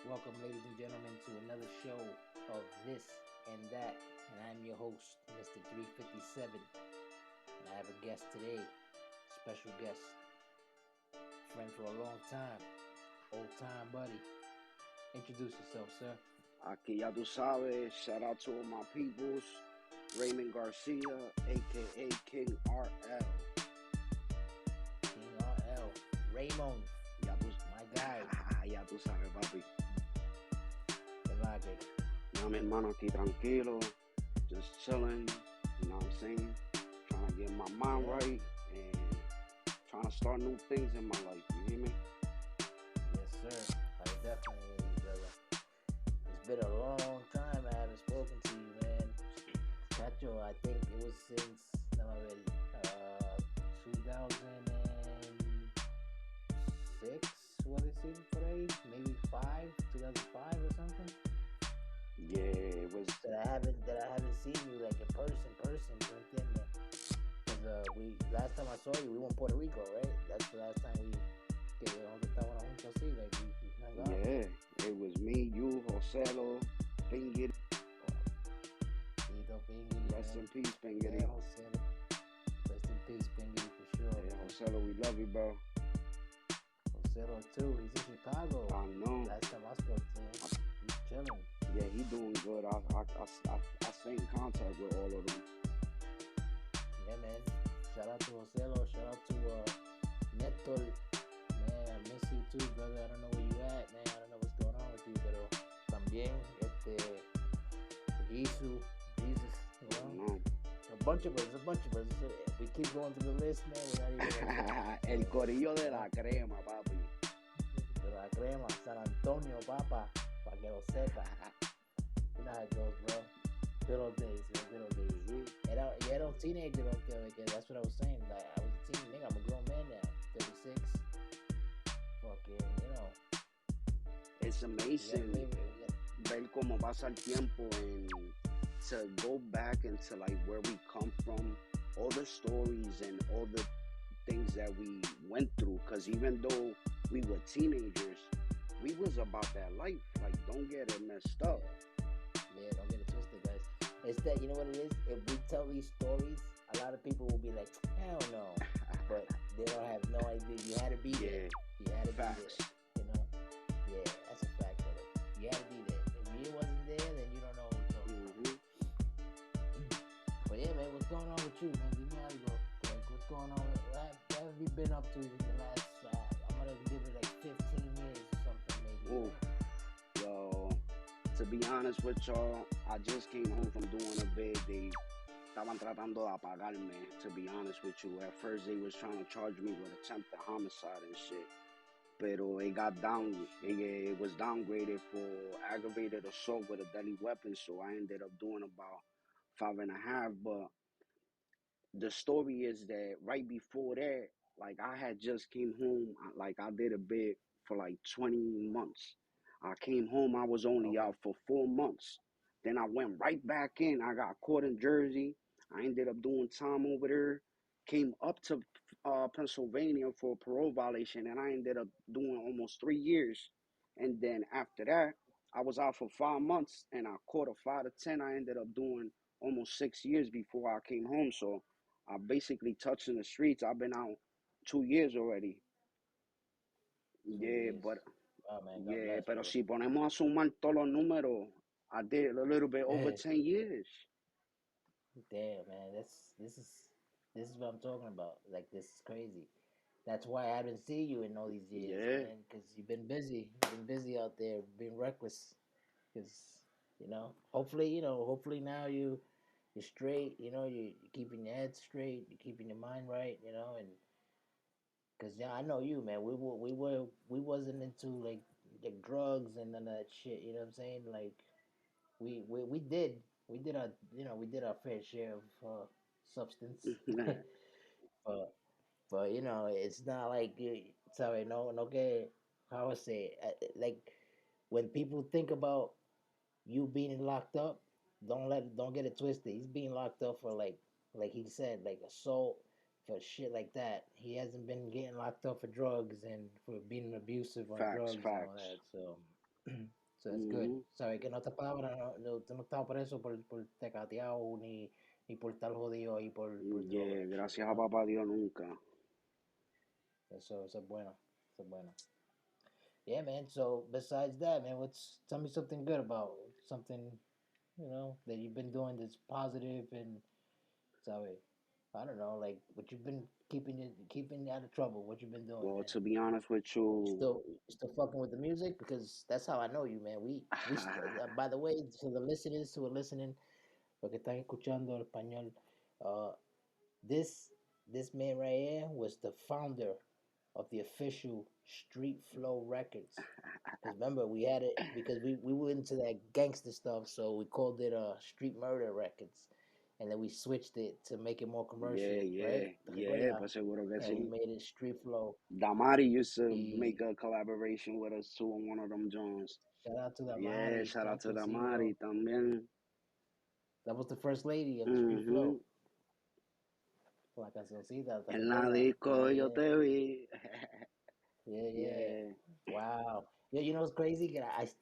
Welcome, ladies and gentlemen, to another show of This and That. And I'm your host, Mr. 357. And I have a guest today, special guest, friend for a long time, old time buddy. Introduce yourself, sir. Aquí ya tú sabes, shout out to all my peoples, Raymond García, aka King RL. King RL, Raymond, Ya tú, my guy. ya tú sabes, papi. Relaje. No, mi hermano, aquí tranquilo, just chilling, you know what I'm saying? Trying to get my mind right and trying to start new things in my life, you hear me? Yes, sir. I definitely, brother. It's been a long time I haven't spoken to you, man. Chacho, I think it was since 2006, what is it today? Maybe 2005 or something. Yeah, it was. That I haven't seen you like in person, ¿me entiendes? Because we last time I saw you, we went to Puerto Rico, right? That's the last time we estábamos juntos así, like we hung out. Yeah, it was me, you, Joselo, Pingiri. Rest in peace, Pingiri. Yeah, Joselo. Rest in peace, Pingy, for sure. Yeah, Joselo, we love you, bro. Joselo too. He's in Chicago. I know. Last time I spoke to him, he's chilling. Yeah, he doing good. I stay in contact with all of them. Yeah, man. Shout out to Joselo. Shout out to Neto. Man, I miss you too, brother. I don't know where you at, man. I don't know what's going on with you, pero también Jesus, you know. A bunch of us. We keep going through the list, man. We're not even El corillo de la crema, papi. De la crema, San Antonio, papa, para que lo sepa. You know how it goes, bro. Good old days, man. Good old days. Era un teenager up there, like, that's what I was saying. Like, I was a teen nigga. I'm a grown man now. 36. Fucking, you know. It's amazing ver cómo pasa el tiempo and to go back into like where we come from, all the stories and all the things that we went through. Because even though we were teenagers, we was about that life. Like, don't get it messed up. Yeah, don't get it twisted, guys. It's that, you know what it is? If we tell these stories, a lot of people will be like, hell no. But they don't have no idea. You had to be there. You had to Facts. be there. You know? Yeah, that's a fact, brother. You had to be there. If you wasn't there, then you don't know what's going on. But yeah, man, what's going on with you, man? Give me how you go. Like, what's going on? What have you been up to in the last, I'm going to give it like 15 years or something, maybe. Ooh. Yo, to be honest with y'all, I just came home from doing a bid. They estaban tratando de apagarme, to be honest with you. At first, they was trying to charge me with attempted homicide and shit. Pero it was downgraded for aggravated assault with a deadly weapon, so I ended up doing about 5.5. But the story is that right before that, like I had just came home, like I did a bid for like 20 months. I came home, I was only out for 4 months. Then I went right back in. I got caught in Jersey. I ended up doing time over there. Came up to Pennsylvania for a parole violation, and I ended up doing almost 3 years. And then after that, I was out for 5 months, and I caught a 5 to 10. I ended up doing almost 6 years before I came home. So I basically touched in the streets. I've been out 2 years already. Yeah, but wow, man, God yeah, bless, pero brother. si ponemos a sumar todos los números, I did a little bit over 10 years. Damn, man, this is what I'm talking about. Like, this is crazy. That's why I haven't seen you in all these years, Yeah. man. Because you've been busy. You've been busy out there, being reckless. Because hopefully now you're straight. You know, you're keeping your head straight. You're keeping your mind right. You know, and because I know you, man. We wasn't into like drugs and none of that shit. You know what I'm saying? Like we did our fair share of substance, but it's not like sorry, no que how I say it, like when people think about you being locked up, don't get it twisted. He's being locked up for like he said, like assault, for shit like that. He hasn't been getting locked up for drugs and for being abusive on Facts, drugs and all facts. that. So So that's good. Mhm. Sabes que no te pagan, tú no estás preso por tecateado ni por estar jodido ahí por droga Yeah, and shit, you gracias a know? papá Dios nunca. Eso es bueno. Eso es bueno. Yeah, man. So besides that, man, tell me something good about something, that you've been doing that's positive and sabe, I don't know, like what you've been keeping out of trouble, what you've been doing, Well, man. to be honest with you, You still fucking with the music because that's how I know you, man. By the way, to the listeners who are listening, lo que están escuchando el español, uh, this this man right here was the founder of the official Street Flow Records. Because remember, we had it because we were into that gangster stuff, so we called it Street Murder Records, and then we switched it to make it more yeah, commercial, right? yeah, ¿Te yeah, recuerdas? pues seguro que And we sí. made it Street Flow. Damari used to make Y a collaboration with us too on one of them joints. shout out to the Yeah, Mari, shout out to chacho, sí, Damari bro. también. That was the first lady of Street Mhm. Flow. La cancioncita, ¿te En la recuerdas? disco Yeah, yo yeah, te vi. yeah, yeah. Yeah. Wow. Yeah, you know what's crazy? 'Cause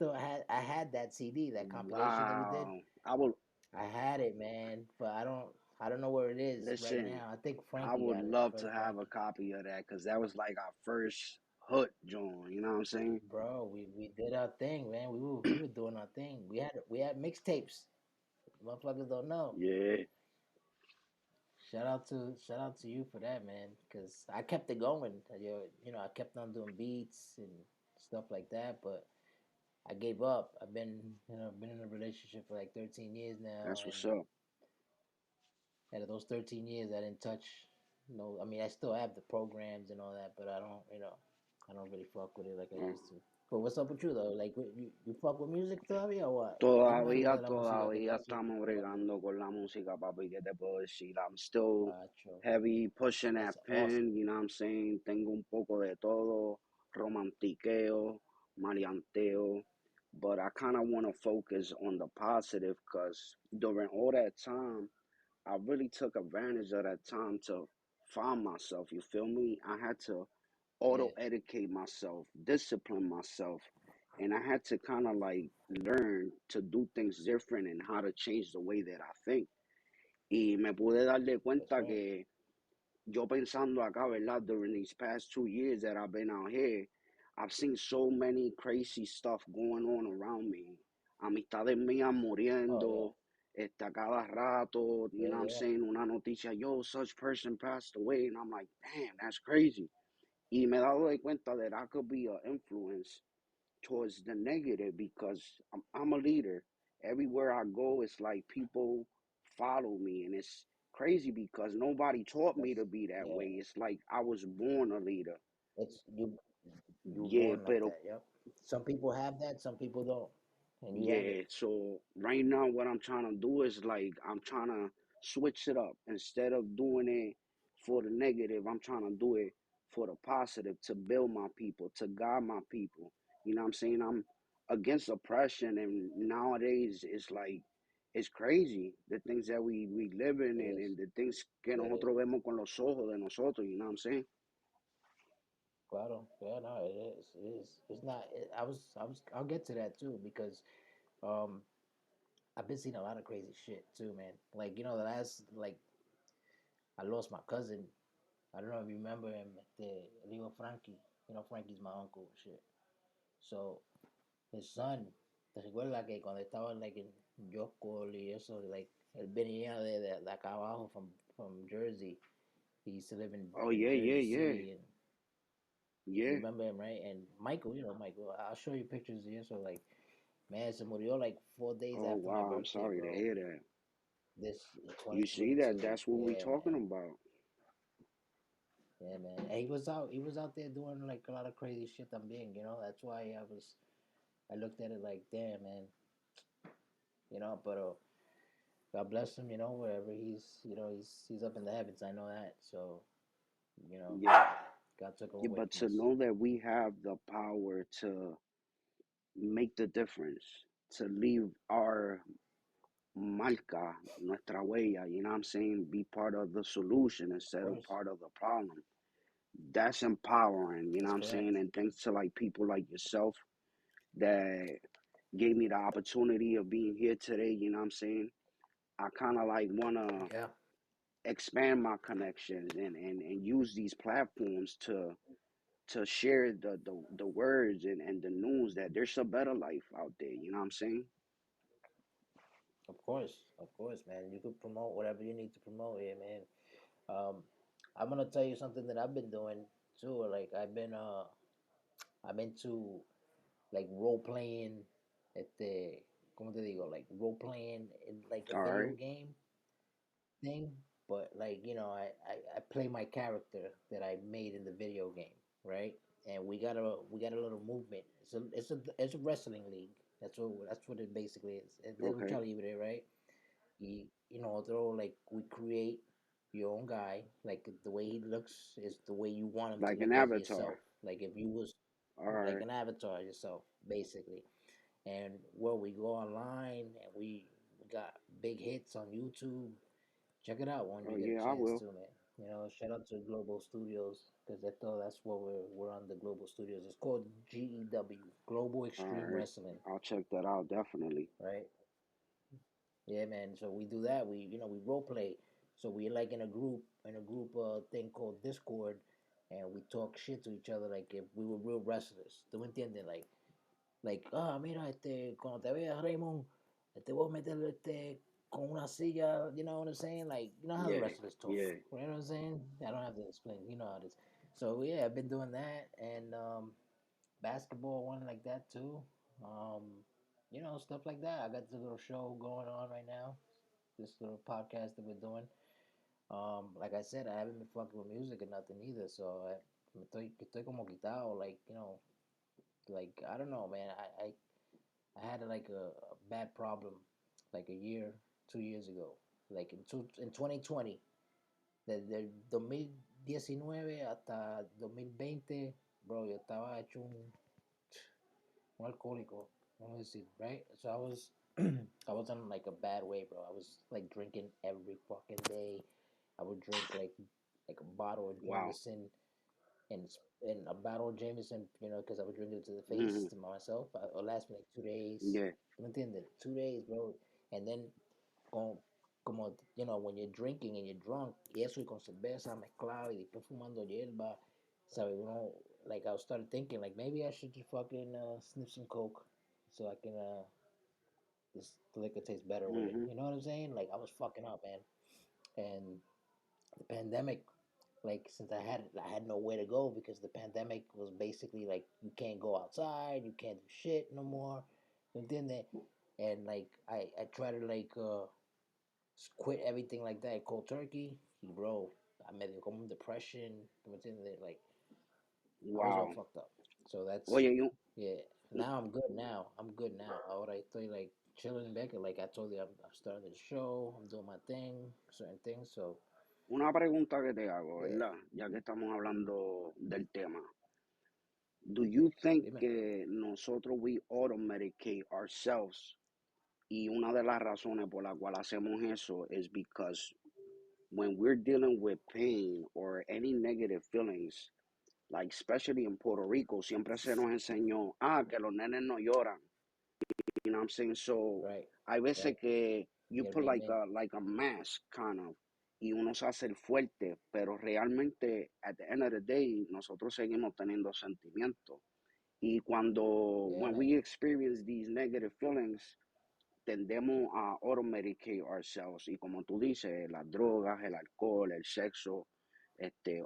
I had that CD, that compilation that we did. Wow. I would I had it, man, but I don't know where it is right listen. now. I think I Frankie would got it. love to Brother have a Frankie. copy of that because that was like our first hood joint. You know what I'm saying? Bro, we did our thing, man. We were doing our thing. We had mixtapes. Motherfuckers don't know. Yeah, Shout out to you for that, man. Cause I kept it going. I kept on doing beats and stuff like that, but I gave up. I've been in a relationship for like 13 years now, that's and what's up. out of those 13 years, I didn't touch. I mean, I still have the programs and all that, but I don't really fuck with it like I Uh, used to. But what's up with you though? Like, you fuck with music todavía o what? Dime algo Todavía, de la música que todavía está haciendo estamos por ahí. bregando con la música, papi. ¿Qué te puedo decir? I'm still Acho, heavy pushing that that's awesome. pen, you know what I'm saying? Tengo un poco de todo, romantiqueo, maleanteo, but I kind of want to focus on the positive because during all that time, I really took advantage of that time to find myself. You feel me? I had to auto Yeah, educate myself, discipline myself, and I had to kind of like learn to do things different and how to change the way that I think. Y me pude darle that's cuenta right. que yo pensando acá, ¿verdad? During these past 2 years that I've been out here, I've seen so many crazy stuff going on around me. Amistades mías Oh yeah, muriendo, cada rato, you yeah, know what I'm yeah. saying? Una noticia, yo, such person passed away. And I'm like, damn, that's crazy. Y me he dado de cuenta that I could be an influence towards the negative because I'm a leader. Everywhere I go, it's like people follow me, and it's crazy because nobody taught me That's to be that yeah. way. It's like I was born a leader. It's you Yeah, born like pero that. Yep. Some people have that. Some people don't. And you have it. yeah, so right now what I'm trying to do is like I'm trying to switch it up. Instead of doing it for the negative, I'm trying to do it for the positive to build my people, to guide my people. You know what I'm saying? I'm against oppression and nowadays it's like it's crazy the things that we live in It and is. the things que It is. nosotros vemos con los ojos de nosotros, you know what I'm saying? Claro. Yeah. No. It is. It is. It's not. I'll get to that too because um I've been seeing a lot of crazy shit too, man. Like the last I lost my cousin. I don't know if you remember him. The Leo Frankie. Frankie's my uncle. Shit. So his son. ¿Te recuerdas que cuando estaba like en Yokol y eso, like él venía de acá abajo from Jersey. He used to live Oh in yeah, yeah, Jersey yeah. City, and you Yeah. remember him, right? And Michael, Michael. I'll show you pictures here. So like, man, se murió like 4 days Oh after my wow, I'm birthday, sorry to bro. hear that. This in You see that 2022. that's what we Yeah, talking man. about. Yeah, man. And he was out there doing like a lot of crazy shit. I'm being, That's why I looked at it like, damn, man. But God bless him. Wherever he's up in the heavens. I know that. So you know, Yeah. God took him Yeah, away but from to us. know that we have the power to make the difference, to leave our marca, nuestra huella, you know what I'm saying? Be part of the solution Of instead of course, part of the problem. That's empowering, you know that's what I'm saying? correct. And thanks to like people like yourself that gave me the opportunity of being here today. You know what I'm saying? I kind of like want to Yeah, expand my connections and use these platforms to share the words and the news that there's a better life out there. You know what I'm saying? of course, man. You could promote whatever you need to promote here, man. Um, I'm gonna tell you something that I've been doing too. Like I'm into like role playing at the, como te digo, like role playing in like a All video right. game thing. But like I play my character that I made in the video game, right? And we got a little movement. It's a wrestling league. That's what it basically is. It's Okay. lucha libre, right? Throw like we create your own guy. Like the way he looks is the way you want him to Like an look as avatar. yourself. Like if you was All like right. an avatar yourself, basically. And well, we go online and we got big hits on YouTube. Check it out when Oh you get a yeah, I chance will. to, man. Shout out to Global Studios because that's what we're on the Global Studios. It's called GEW, Global All Extreme right. Wrestling, I'll check that out definitely. right? Yeah, man. So we do that. We role play. So we like in a group thing called Discord, and we talk shit to each other like if we were real wrestlers. ¿Tú me entiendes? Mira, cuando te veas Raymond, te voy a meter con una silla, you know what I'm saying? Like, you know how the Yeah. wrestlers talk. Yeah. You know what I'm saying? I don't have to explain. You know how it is. So yeah, I've been doing that and basketball one like that too. Stuff like that. I got this little show going on right now. This little podcast that we're doing. Like I said, I haven't been fucking with music or nothing either. So estoy como quitado. Like I don't know, man. I had like a bad problem like a year, 2 years ago. Like in 2020, desde 2019 hasta 2020, bro, yo estaba hecho un alcohólico, vamos a decir, right? So I was on like a bad way, bro. I was like drinking every fucking day. I would drink like a bottle of Wow. Jameson and a bottle of Jameson, because I would drink it to the face Hmm. to myself. It'll last me like 2 days. Yeah. ¿Me entiendes? 2 days, bro. And then, como, when you're drinking and you're drunk, y eso y con cerveza mezclado y después fumando hierba, ¿sabes? Like I started thinking, like maybe I should just fucking sniff some coke so I can this liquor tastes better with it. Hmm. You know what I'm saying? Like I was fucking up, man. And the pandemic, like since I had nowhere to go because the pandemic was basically like you can't go outside, you can't do shit no more. ¿Me And like I try to like quit everything like that cold turkey. Bro, I made it come depression. Like I was all Wow. fucked up. So that's Oye, you, yeah. Now I'm good now. I'm good now. Ahora estoy like chilling back. Like I told you, I'm starting the show. I'm doing my thing, certain things. So una pregunta que te hago, yeah, ¿verdad? Ya que estamos hablando del tema. Do you think dime. que nosotros we auto-medicate ourselves? Y una de las razones por la cual hacemos eso is because when we're dealing with pain or any negative feelings, like especially in Puerto Rico, siempre se nos enseñó, que los nenes no lloran. You know what I'm saying? So, Right, hay veces right. que you Yeah, put like Raymond. a mask kind of, y uno se hace el fuerte, pero realmente, at the end of the day, nosotros seguimos teniendo sentimientos. Y Yeah, when man. we experience these negative feelings, tendemos a automedicate ourselves. Y como tú dices, las drogas, el alcohol, el sexo,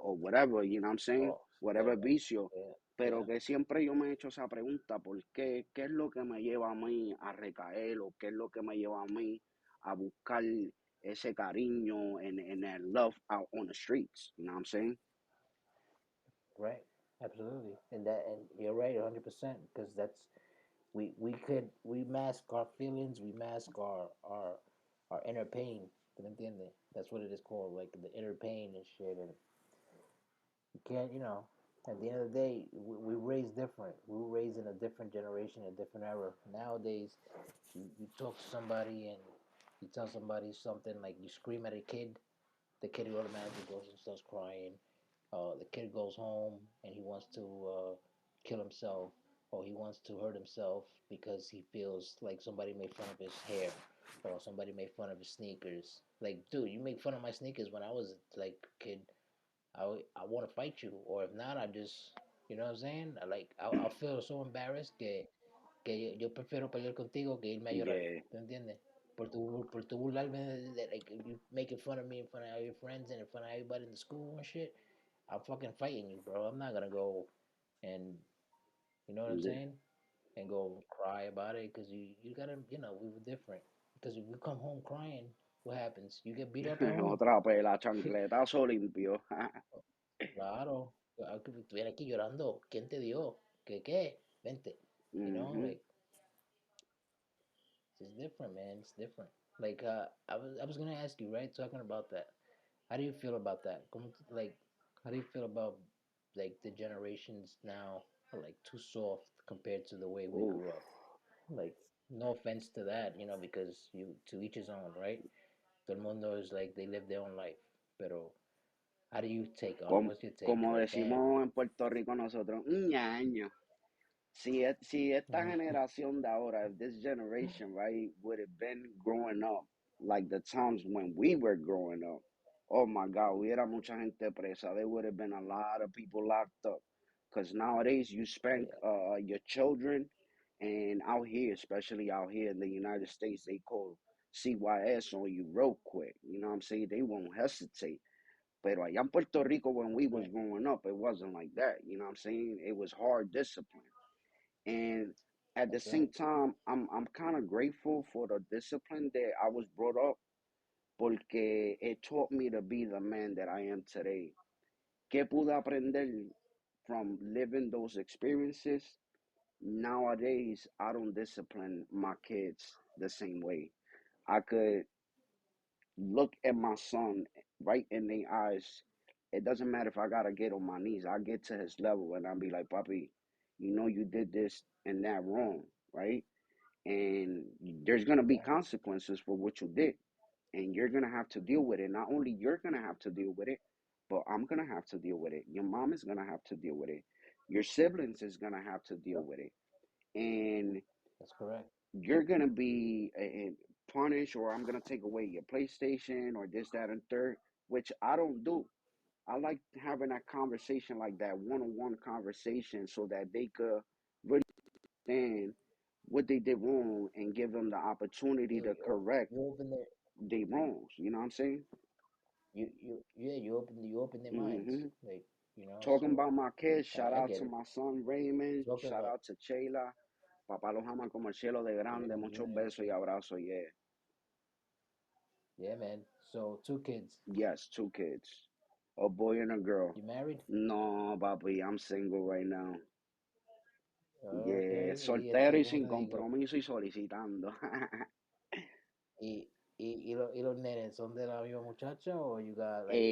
o whatever, you know what I'm saying? Oh, yeah, Whatever vicio. yeah, Pero yeah. que siempre yo me he hecho esa pregunta, ¿por qué? ¿Qué es lo que me lleva a mí a recaer o qué es lo que me lleva a mí a buscar ese cariño and that love out on the streets? You know what I'm saying? Right. Absolutely. And you're right, 100%. Because we mask our feelings, we mask our inner pain. ¿Te me entiendes? That's what it is called, like the inner pain and shit. And you can't, at the end of the day, we raised different. We were raised in a different generation, a different era. Nowadays, you talk to somebody and you tell somebody something like you scream at a kid, the kid automatically goes and starts crying. The kid goes home and he wants to kill himself. or he wants to hurt himself because he feels like somebody made fun of his hair or somebody made fun of his sneakers. Like, dude, you make fun of my sneakers when I was like a kid. I want to fight you, or if not, I just, you know what I'm saying? I'll feel so embarrassed que yo prefiero pelear contigo que irme a llorar. Yeah. ¿Tú entiendes? Por tu burlarme, like you making fun of me in front of all your friends and in front of everybody in the school and shit. I'm fucking fighting you, bro. I'm not gonna go and you know what I'm Yeah. saying? And go cry about it because you gotta, we were different. Because if you come home crying, what happens? You get beat up at home. Otra pela, chancletazo limpio. Claro. Estuviera aquí llorando. ¿Quién te dio? ¿Qué? Vente. You know, Mm-hmm. like it's different, man. It's different. Like I was gonna ask you, right? Talking about that. How do you feel about that? Like, how do you feel about like the generations now are like too soft compared to the way we Oof. grew up? Like, no offense to that, because you to each his own, right? Todo el mundo is like they live their own life. Pero how do you take on it? Como, What's your take? como Like, damn. decimos en Puerto Rico nosotros, un ñaño. Si esta Mm, generación de ahora, if this generation, right, would have been growing up like the times when we were growing up, oh my God, hubiera mucha gente presa. There would have been a lot of people locked up. Because nowadays you oh spank yeah, your children, and out here, especially out here in the United States, they call CYS on you real quick. You know what I'm saying? They won't hesitate. Pero allá en Puerto Rico, when we was right. growing up, it wasn't like that. You know what I'm saying? It was hard discipline. And at the That's same right. time, I'm kind of grateful for the discipline that I was brought up porque it taught me to be the man that I am today. ¿Qué pude aprender from living those experiences? Nowadays, I don't discipline my kids the same way. I could look at my son right in the eyes. It doesn't matter if I gotta get on my knees. I get to his level and I'll be like, Papi, you know you did this and that wrong, right? And there's going to be Yeah, consequences for what you did, and you're going to have to deal with it. Not only you're going to have to deal with it, but I'm going to have to deal with it. Your mom is going to have to deal with it. Your siblings is going to have to deal yep, with it, and that's correct. you're going to be punished, or I'm going to take away your PlayStation or this, that, and third, which I don't do. I like having that conversation, like that one-on-one conversation, so that they could really understand what they did wrong and give them the opportunity You to you, correct you open their their wrongs. You know what I'm saying? you open their minds, Hmm. like, Talking so about my kids, shout I out get to it. my son Raymond, Talking shout about out to Sheila. Papá los ama como el cielo de grande. Raymond Muchos Jr. besos y abrazos. Yeah. Yeah, man. So 2 kids. Yes, two kids, a boy and a girl. You married? No, papi, I'm single right now. Yeah, Okay. soltero y ¿Cómo sin te digo? compromiso y solicitando. ¿Y los nenes son de la misma muchacha o you got like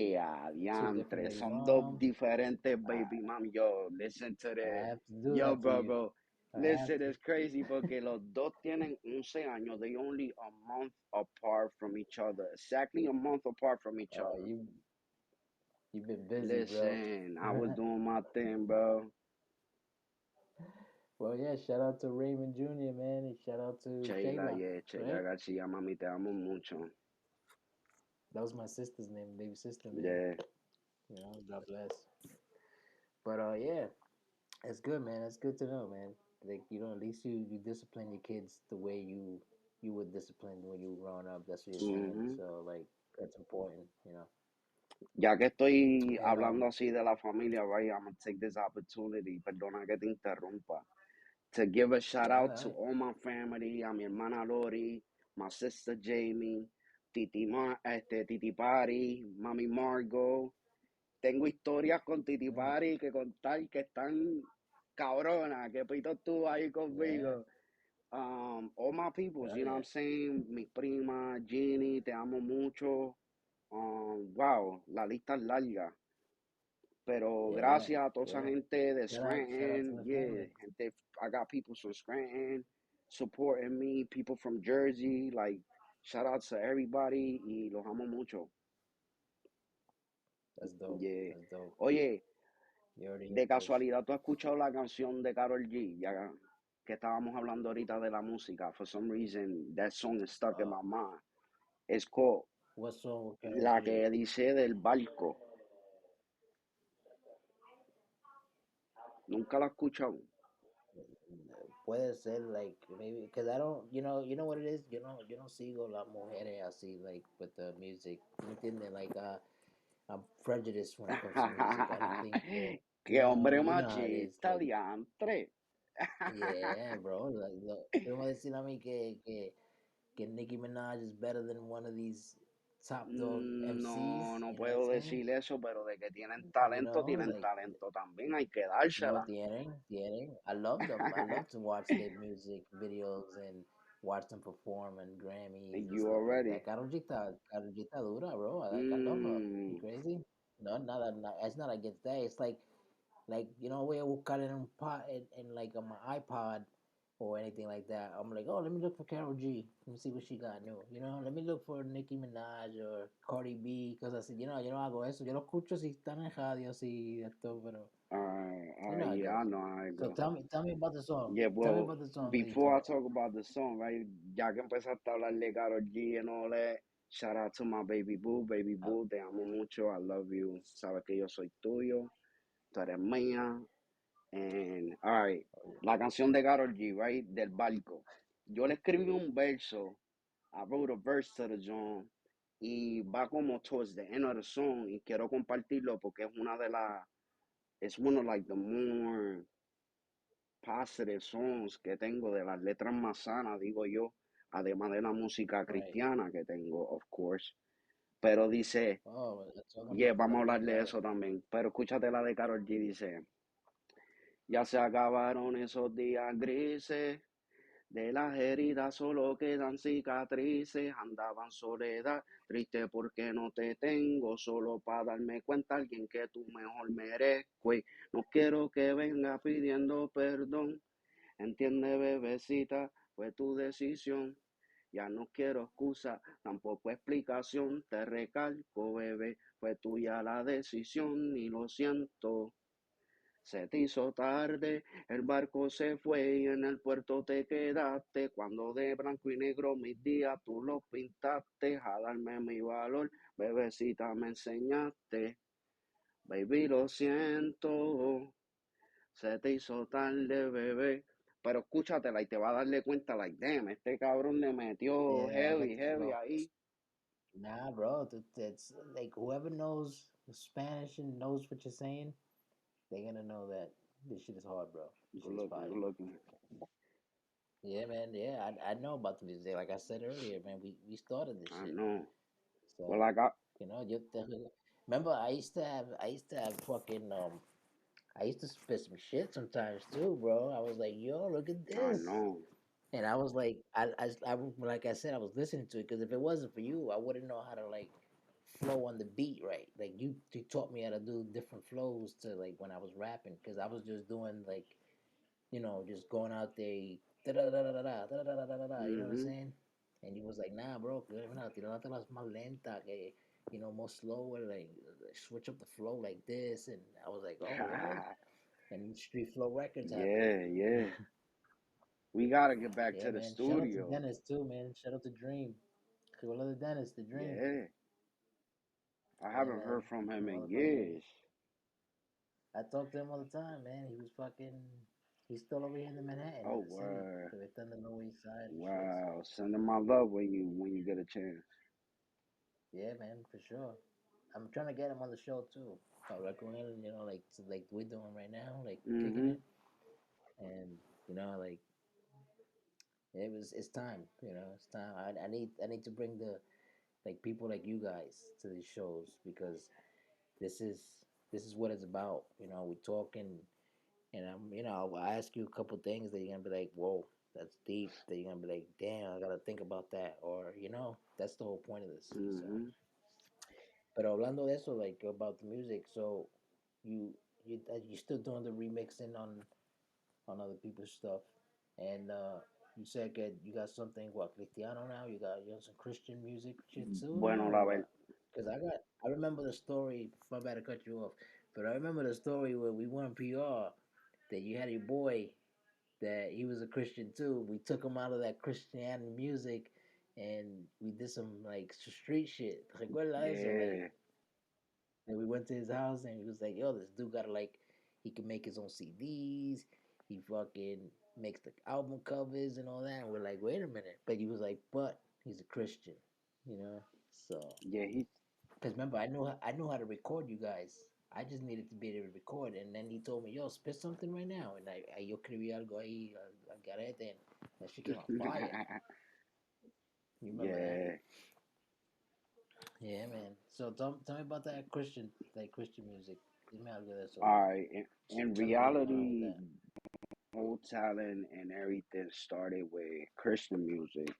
two different Diantre, baby son dos moms? diferentes I, baby mom. Yo, listen to I this. have to do Yo, that to bro, you. bro. I have Listen, to. it's crazy porque los dos tienen 11 años. They only a month apart from each other. Exactly a month apart from each Oh, other. you've been busy, bro. Listen, I was doing my thing, bro. Well, yeah. Shout out to Raymond Jr., man, and shout out to Sheila, Shayla, yeah, Sheila right? García, mami, te amo mucho. That was my sister's name, baby sister, man. Yeah. God bless. But yeah, it's good, man. It's good to know, man. Like, at least you discipline your kids the way you would discipline when you were growing up. That's what you're saying. Ujú. So like that's important. Ya que estoy And hablando así de la familia, right, I'm gonna take this opportunity, perdona que te interrumpa, to give a shout dale, out to dale. all my family, a mi hermana Lori, my sister Jamie, Titi Pari, mami Margot. Tengo historias con Titi Mm, Pari que contar que están cabronas, que Pito estuvo ahí yeah, conmigo. All my peoples, hell you know what I'm yeah, saying? Mi prima, Ginny, te amo mucho. Wow, la lista es larga. Pero yeah, gracias a toda esa yeah. gente de Shout out to Scranton, the yeah, family. gente, I got people from Scranton supporting me, people from Jersey, like, shout out to everybody y los amo mucho. That's dope. Yeah. That's dope. Oye, You already De hit this. casualidad, ¿tú has escuchado la canción de Karol G? Ya que estábamos hablando ahorita de la música. For some reason, that song is stuck in Uh, my mind. It's called what song with Karol La G? que dice del barco. Nunca la he escuchado. Puede ser like maybe because I don't, you know what it is. Yo no sigo las mujeres así like with the music. ¿Me entiendes? Like I'm prejudiced when it comes to music. I don't think that Qué hombre you know how it is. machista, Like diantre. yeah, bro. Like tú me vas a decir a mí que Nicki Minaj is better than one of these top dog No, MCs. no You know what I'm puedo saying? decir eso, pero de que tienen You know, like talento también, hay que no dársela. tienen. I love them. I love to watch their music videos and watch them perform and Grammys and You stuff like that. already. Carol G está dura, bro. I love her. You Mm, crazy? No, not, it's not against that. It's like voy a buscar en un pot in like on my iPod or anything like that. I'm like, oh, let me look for Carol G. Let me see what she got new. Let me look for Nicki Minaj or Cardi B because I said, yo no hago eso. Yo lo escucho si están en radio, si esto, pero you know how it yeah, I goes. know how it So goes. tell me about the song. Yeah, Tell me well, about the song that you before I called. talk about the song, right, ya que empezaste a hablar de Karol G and all that, shout out to my baby Uh, boo, te amo mucho, I love you, sabes que yo soy tuyo, tú eres mía, and, alright, la canción de Karol G, right, del barco. Yo le escribí un verso, I wrote a verse to the song, y va como towards the end of the song, y quiero compartirlo porque es una de las, it's one of like the more positive songs que tengo, de las letras más sanas, digo yo, además de la música right. cristiana que tengo, of course. Pero dice, Oh, talking yeah, about vamos a love hablar and de God. eso también. Pero escúchate la de Karol G, dice, ya se acabaron esos días grises, de las heridas solo quedan cicatrices, andaba en soledad, triste porque no te tengo, solo para darme cuenta alguien que tú mejor merezco. Y no quiero que venga pidiendo perdón. Entiende, bebecita, fue tu decisión. Ya no quiero excusa, tampoco explicación. Te recalco, bebé, fue tuya la decisión y lo siento. Se te hizo tarde, el barco se fue y en el puerto te quedaste. Cuando de blanco y negro mis días tú los pintaste, a darme mi valor, bebecita me enseñaste. Baby, lo siento, se te hizo tarde, bebé. Pero escúchatela y te va a darle cuenta, like, damn, este cabrón le metió Yeah, I got heavy, the heavy flow. ahí. Nah, bro, that's like whoever knows Spanish and knows what you're saying, they're gonna know that this shit is hard, bro. This Good shit is looking, fire. good looking. Yeah, man. Yeah, I know about the music. Like I said earlier, man, we started this I shit. know. Well, So, I got, you remember I used to have fucking I used to spit some shit sometimes too, bro. I was like, yo, look at I this. know. And I was like, like I said, I was listening to it because if it wasn't for you, I wouldn't know how to like flow on the beat, right? Like you taught me how to do different flows to like when I was rapping because I was just doing like just going out there, da da da da da da da da da da da. You know what I'm Mm-hmm. saying? And he was like, nah, bro, tirate las más lenta, que more slower, like switch up the flow like this. And I was like, oh, word. And Street Flow Records happened. Yeah, yeah. We gotta get back Yeah, to the man. Shout out to studio. Dennis too, man. Shout out to Dream. Hola the Dennis, the Dream. Yeah. I Yeah, haven't man. heard from him in Motherfucking. years. I talk to him all the time, man. He was fucking. He's still over here in the Manhattan Oh, in the city. wow. So they done the Lower East Side and shit. So Wow. Send him my love when you get a chance. yeah, man, for sure. I'm trying to get him on the show too. Like con él, like we're doing right now, like kicking Mm-hmm. it, and like it's time. It's time. I need to bring the like people like you guys to these shows because this is what it's about. We're talking, and I'll ask you a couple things that you're gonna be like, whoa, that's deep. That you're gonna be like, damn, I gotta think about that, or that's the whole point of this. So, Mm-hmm. but hablando de eso, like about the music, so you you still doing the remixing on other people's stuff, and you said that you got something what Cristiano now. You got some Christian music shit too now, Bueno, or la verdad. what? Because I remember the story. My bad to cut you off. But I remember the story where we won PR that you had a boy that he was a Christian too. We took him out of that Christianity music and we did some like street shit. Recuerda eso? Yeah, And we went to his house and he was like, "Yo, this dude got like, he can make his own CDs. He fucking makes the album covers and all that." And we're like, "Wait a minute!" But he was like, "But he's a Christian, you know." So, yeah, he because remember, I knew how to record you guys. I just needed to be able to record. And then he told me, "Yo, spit something right now." And yo escribí algo ahí, al garete, and that shit came out fire. You remember that? yeah. Yeah, man. So tell me about that Christian music. Dime algo de eso. All right. In Tell me what's going on with reality, that. whole talent and everything started with Christian music.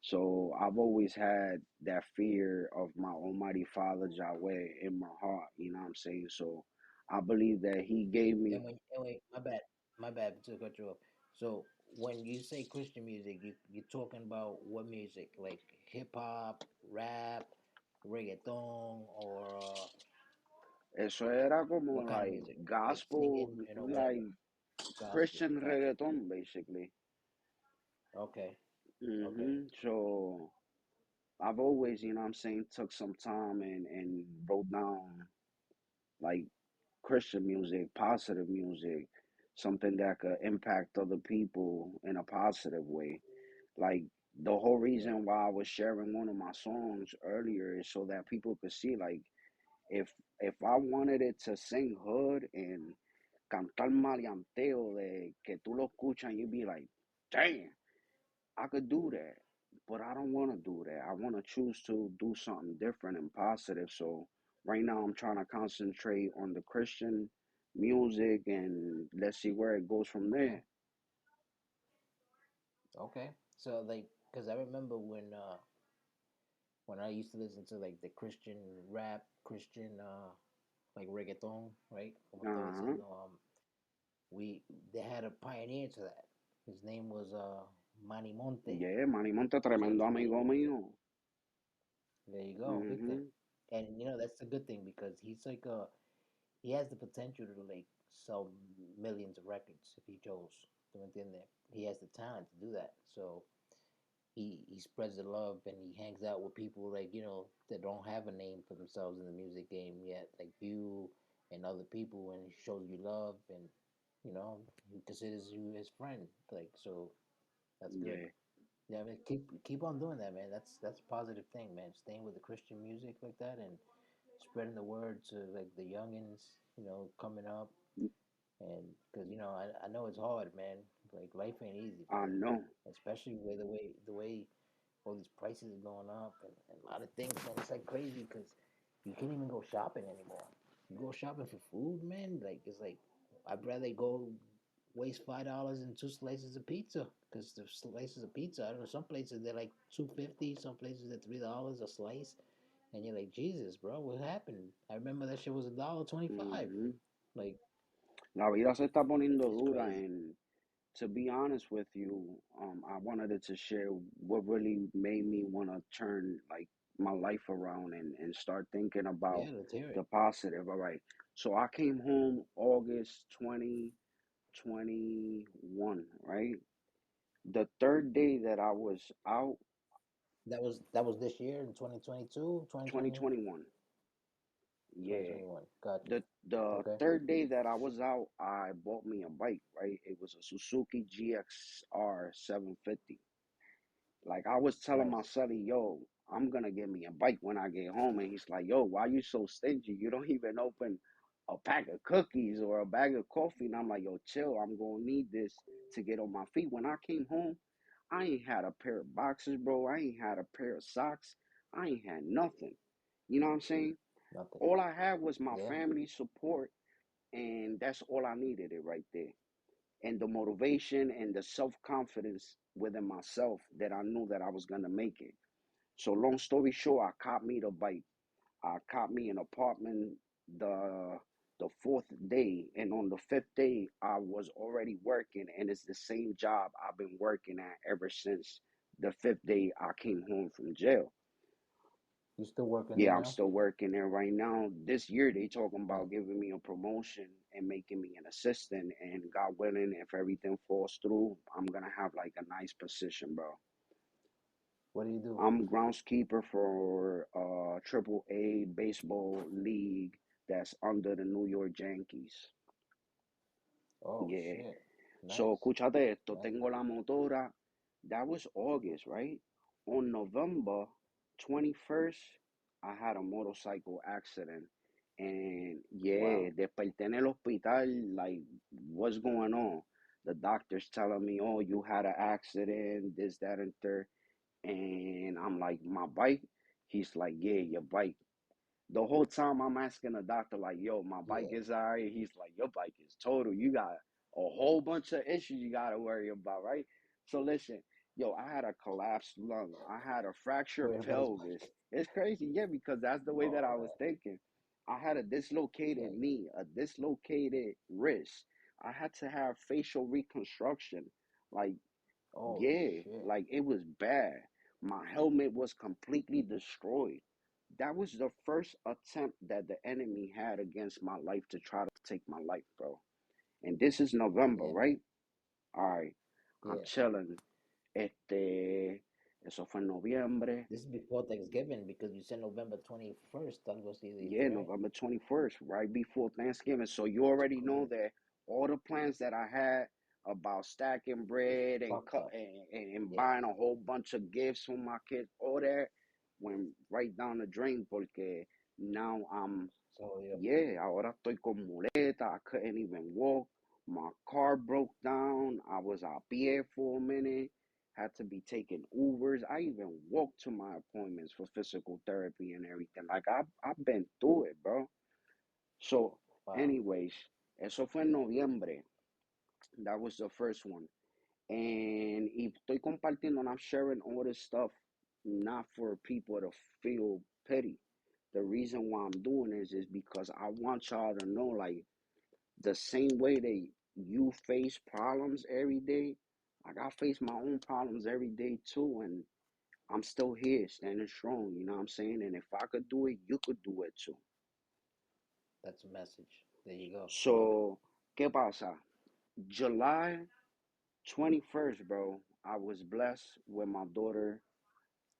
So I've always had that fear of my Almighty Father Yahweh in my heart. You know what I'm saying? So I believe that He gave me. And wait, my bad to cut you off. So when you say Christian music, you're talking about what music? Like hip hop, rap, reggaeton, or Eso era como what kind of like music? Like gospel, singing, like whatever. Gospel. Christian Got you. reggaeton, basically. Okay. Okay. So I've always, you know what I'm saying, took some time and wrote down like Christian music, positive music, something that could impact other people in a positive way. Like the whole Yeah. reason why I was sharing one of my songs earlier is so that people could see like if I wanted it to sing hood and cantar maleanteo de que tú lo escuchas and you be like, damn, I could do that, but I don't want to do that. I want to choose to do something different and positive. So right now I'm trying to concentrate on the Christian music and let's see where it goes from Okay. there. Okay. So like, cause I remember when I used to listen to like the Christian rap, Christian like reggaeton, right? Como estaba Uh-huh. diciendo, we they had a pioneer to that. His name was Manny Monte, Yeah, Manny Monte, tremendo Judge Manny amigo Monte. mío. There you go, ¿viste? Mm-hmm. And that's a good thing because he has the potential to like sell millions of records if he chose. ¿Tú me entiendes? He has the talent to do that. So he spreads the love and he hangs out with people like that don't have a name for themselves in the music game yet, like you and other people, and he shows you love and he considers you his friend. Like so, that's good. Yeah, Yeah, I mean, keep on doing that, man. That's a positive thing, man. Staying with the Christian music like that and spreading the word to like the youngins, coming up, and because I know it's hard, man. Like life ain't easy, I brother. know. Especially with the way all these prices are going up and a lot of things, man. It's like crazy because you can't even go shopping anymore. You go shopping for food, man. Like it's like I'd rather go waste $5 and two slices of pizza because the slices of pizza, I don't know, some places they're like 2.50, some places they're $3 a slice, and you're like, Jesus, bro, what happened? I remember that shit was $1.25. Mm-hmm. Like La vida se está poniendo it's dura crazy. and to be honest with you, I wanted to share what really made me want to turn like my life around and start thinking about Yeah, let's hear the it. positive. All right. So I came home August 2021, right? The third day that I was out, That was this year in 2022, 2020, 2021. Yeah. 2021. Got you. The Okay. third day that I was out, I bought me a bike, right? It was a Suzuki GXR 750. Like I was telling my Nice. son, yo, I'm gonna get me a bike when I get home. And he's like, yo, why you so stingy? You don't even open a pack of cookies or a bag of coffee. And I'm like, yo, chill, I'm gonna need this to get on my feet. When I came home, I ain't had a pair of boxers, bro. I ain't had a pair of socks. I ain't had nothing. You know what I'm saying? Nothing. All I had was my Yeah. family support, and that's all I needed it right there. And the motivation and the self-confidence within myself that I knew that I was gonna make it. So long story short, I caught me the bike. I caught me an apartment the the fourth day, and on the fifth day, I was already working, and it's the same job I've been working at ever since the fifth day I came home from jail. You still working there Yeah, I'm now? still working there right now. This year they talking about giving me a promotion and making me an assistant. And God willing, if everything falls through, I'm gonna have like a nice position, bro. What do you do? I'm groundskeeper for Triple A baseball league that's under the New York Yankees. Oh Yeah. shit. So, Nice. escúchate esto, Nice. tengo la motora. That was August, right? On November 21st, I had a motorcycle accident. And yeah, Wow. desperté en el hospital, like, what's going on? The doctor's telling me, oh, you had an accident, this, that, and third. And I'm like, my bike? He's like, yeah, your bike. The whole time I'm asking the doctor, like, yo, my bike Yeah. is all right. He's like, your bike is total. You got a whole bunch of issues you got to worry about, right? So listen, yo, I had a collapsed lung. I had a fractured Worried about his bike. pelvis. It's crazy, yeah, because that's the way that Oh I was man. thinking. I had a dislocated Yeah. knee, a dislocated wrist. I had to have facial reconstruction. Like, Oh yeah, shit. like it was bad. My helmet was completely destroyed. That was the first attempt that the enemy had against my life to try to take my life, bro. And this is November, Yeah, man. right? All right, I'm Yeah. chilling. Eso fue en noviembre. This is before Thanksgiving because you said November 21st, algo así Yeah, dijiste, right? November 21st, right before Thanksgiving. So you already know Correct. that all the plans that I had about stacking It's bread and fucked cut up. and Yeah. buying a whole bunch of gifts for my kids, all that went right down the drain porque now I'm, So yeah. yeah, ahora estoy con muleta. I couldn't even walk. My car broke down. I was a pie for a minute. Had to be taking Ubers. I even walked to my appointments for physical therapy and everything. Like I've been through it, bro. So, Wow. anyways, eso fue en noviembre. That was the first one. Y estoy compartiendo and I'm sharing all this stuff not for people to feel pity. The reason why I'm doing this is because I want y'all to know, like, the same way that you face problems every day, like I face my own problems every day too, and I'm still here standing strong, you know what I'm saying? And if I could do it, you could do it too. That's a message. There you go. Love it. So, ¿qué pasa? July 21st, bro, I was blessed with my daughter,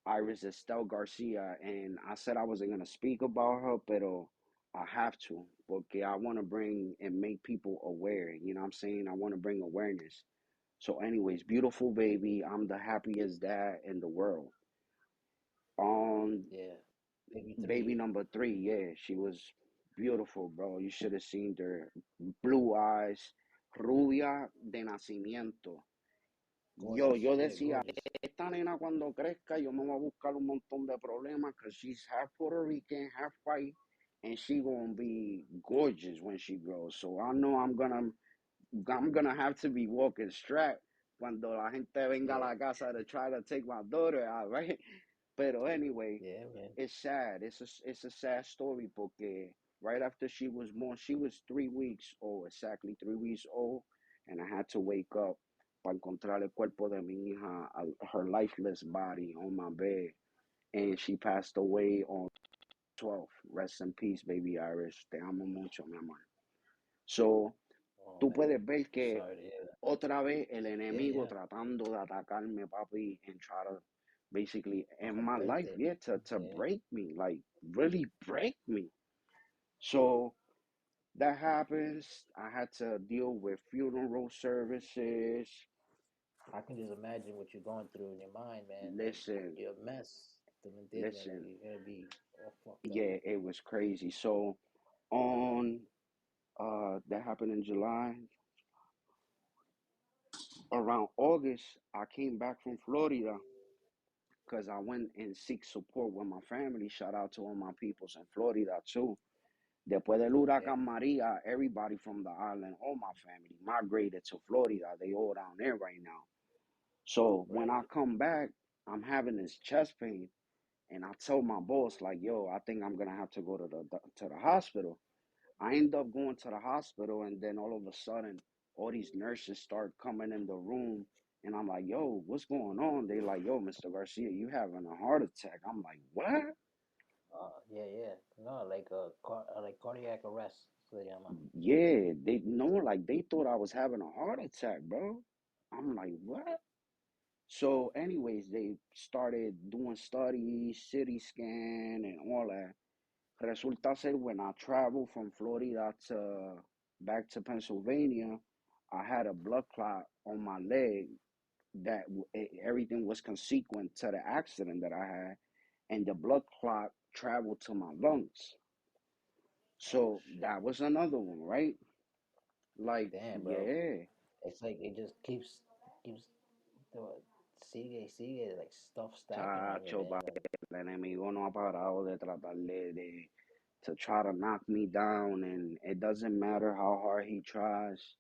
Iris Estelle Garcia, and I said I wasn't going to speak about her, pero I have to, porque I want to bring and make people aware, you know what I'm saying? I want to bring awareness. So, anyways, beautiful baby. I'm the happiest dad in the world. Um, Yeah. Maybe Baby three. number three, yeah, she was beautiful, bro. You should have seen her. Blue eyes, rubia de nacimiento. Yo Gorgeous. Yeah, decía, gorgeous. esta nena cuando crezca, yo me voy a buscar un montón de problemas because she's half Puerto Rican, half white, and she gonna be gorgeous when she grows. So I know I'm gonna have to be walking strapped cuando la gente venga a Yeah. la casa to try to take my daughter out, right? Pero anyway, Yeah, man. it's sad. It's a sad story porque right after she was born, she was 3 weeks old, exactly 3 weeks old, and I had to wake up para encontrar el cuerpo de mi hija, her lifeless body on my bed, and she passed away on 12th. Rest in peace, baby Iris. Te amo mucho, mi amor. So, Oh tú man. puedes ver que Sorry to hear that. otra vez el Yeah, enemigo yeah. tratando de atacarme, papi, and try to basically A end my life, romperte. yeah, to Yeah. break me, like really break me. So that happens. I had to deal with funeral services. I can just imagine what you're going through in your mind, man. Like Listen, you're a mess. ¿Tú me entiendes? Like listen. you're gonna be all fucked up. Yeah, it was crazy. So on that happened in July. Around August, I came back from Florida because I went and seek support with my family. Shout out to all my peoples in Florida too. Después del Yeah. huracán Maria, everybody from the island, all my family, migrated to Florida. They all down there right now. So when Right. I come back, I'm having this chest pain, and I tell my boss like, "Yo, I think I'm gonna have to go to the hospital." I end up going to the hospital, and then all of a sudden, all these nurses start coming in the room, and I'm like, "Yo, what's going on?" They like, "Yo, Mr. Garcia, you having a heart attack?" I'm like, "What?" Yeah. No, like cardiac arrest, se llama. Yeah, they no, like they thought I was having a heart attack, bro. I'm like, what? So, anyways, they started doing studies, city scan, and all that. Resulta ser when I traveled from Florida to back to Pennsylvania, I had a blood clot on my leg that everything was consequent to the accident that I had, and the blood clot traveled to my lungs. Oh So shit. that was another one, right? Like, Damn, bro. yeah, It's like it just keeps the sigue like stuff stacking on you, chacho, man. Like el enemigo no ha parado de tratar de to try to knock me down, and it doesn't matter how hard he tries.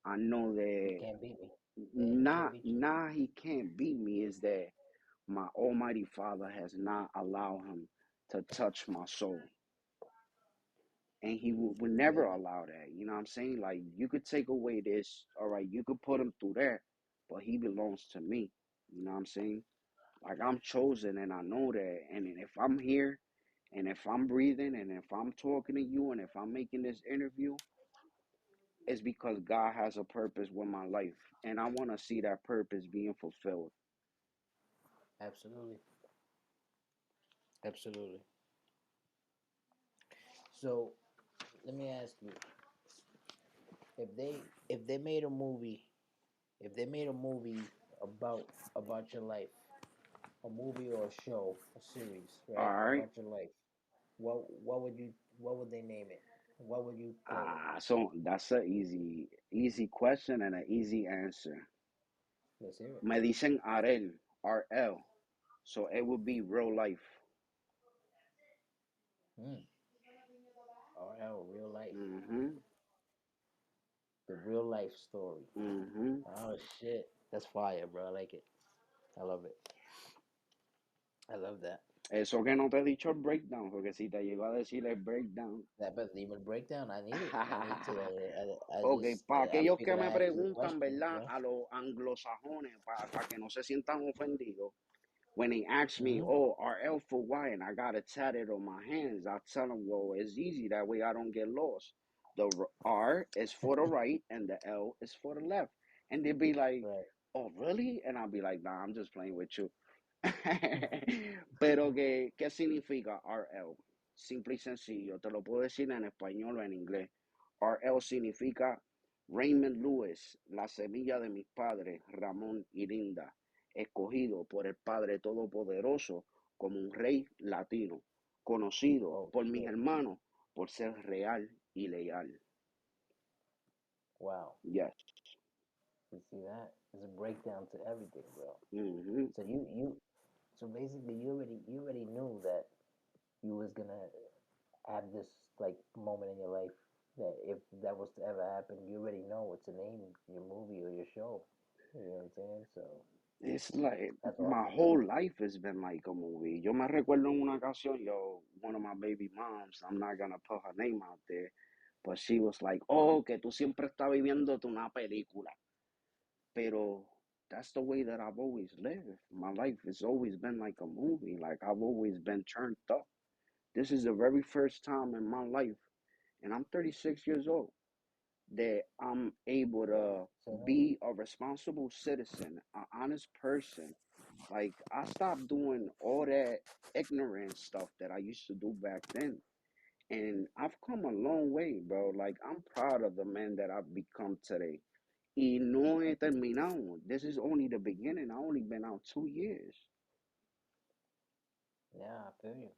I know he that can't beat me. Yeah, he can't not beat you. not he can't beat me is that my Almighty Father has not allowed him to touch my soul. And he would I never feel you. allow that. You know what I'm saying? Like, you could take away this, all right, you could put him through that, but he belongs to me. You know what I'm saying? Like, I'm chosen and I know that. And if I'm here and if I'm breathing and if I'm talking to you and if I'm making this interview, it's because God has a purpose with my life. And I want to see that purpose being fulfilled. Absolutely. Absolutely. So let me ask you, if they made a movie, if they made a movie about about your life, a movie or a show, a series, All right, right. about your life, what would they name it? What would you call it? So that's a easy question and an easy answer. Let's hear it. Me dicen Arel, RL. So it would be real life. Hmm. RL, real life. Mm-hmm. The real life story. Mm-hmm. Oh shit. That's fire, bro. I like it. I love it. I love that. Eso que no te he dicho el breakdown, porque si te llego a decir el breakdown. That but even breakdown, I need it. I need to I Ok, just para I aquellos que figured me I asked you preguntan, questions, ¿verdad? bro. A los anglosajones, para que no se sientan ofendidos. When they ask me, Hmm. oh, RL for why, and I got it tatted on my hands, I tell them, well, it's easy. That way I don't get lost. The R is for the right and the L is for the left. And they'd be like, Right. oh, really? And I'll be like, nah, I'm just playing with you. Pero ¿qué significa RL? Simple y sencillo. Te lo puedo decir en español o en inglés. RL significa Raymond Lewis, la semilla de mis padres, Ramón y Linda, escogido por el Padre Todopoderoso como un rey latino, conocido Oh por mis shit. hermanos por ser real y leal. Wow. Yes. You see that? It's a breakdown to everything, bro. Mm-hmm. So so basically you already knew that you was gonna have this like moment in your life that if that was to ever happen, you already know what to name your movie or your show. You know what I'm saying? So It's like that's my awesome, whole bro. life has been like a movie. Yo me recuerdo en una ocasión, one of my baby moms, I'm not gonna put her name out there, but she was like, oh, que tú siempre estás viviéndote una película. Pero that's the way that I've always lived. My life has always been like a movie. Like, I've always been turned up. This is the very first time in my life, and I'm 36 years old, that I'm able Yeah. to So be a responsible citizen, an honest person. Like, I stopped doing all that ignorant stuff that I used to do back then. And I've come a long way, bro. Like, I'm proud of the man that I've become today. Y no he terminado. This is only the beginning. I only been out 2 years. yeah, I feel you.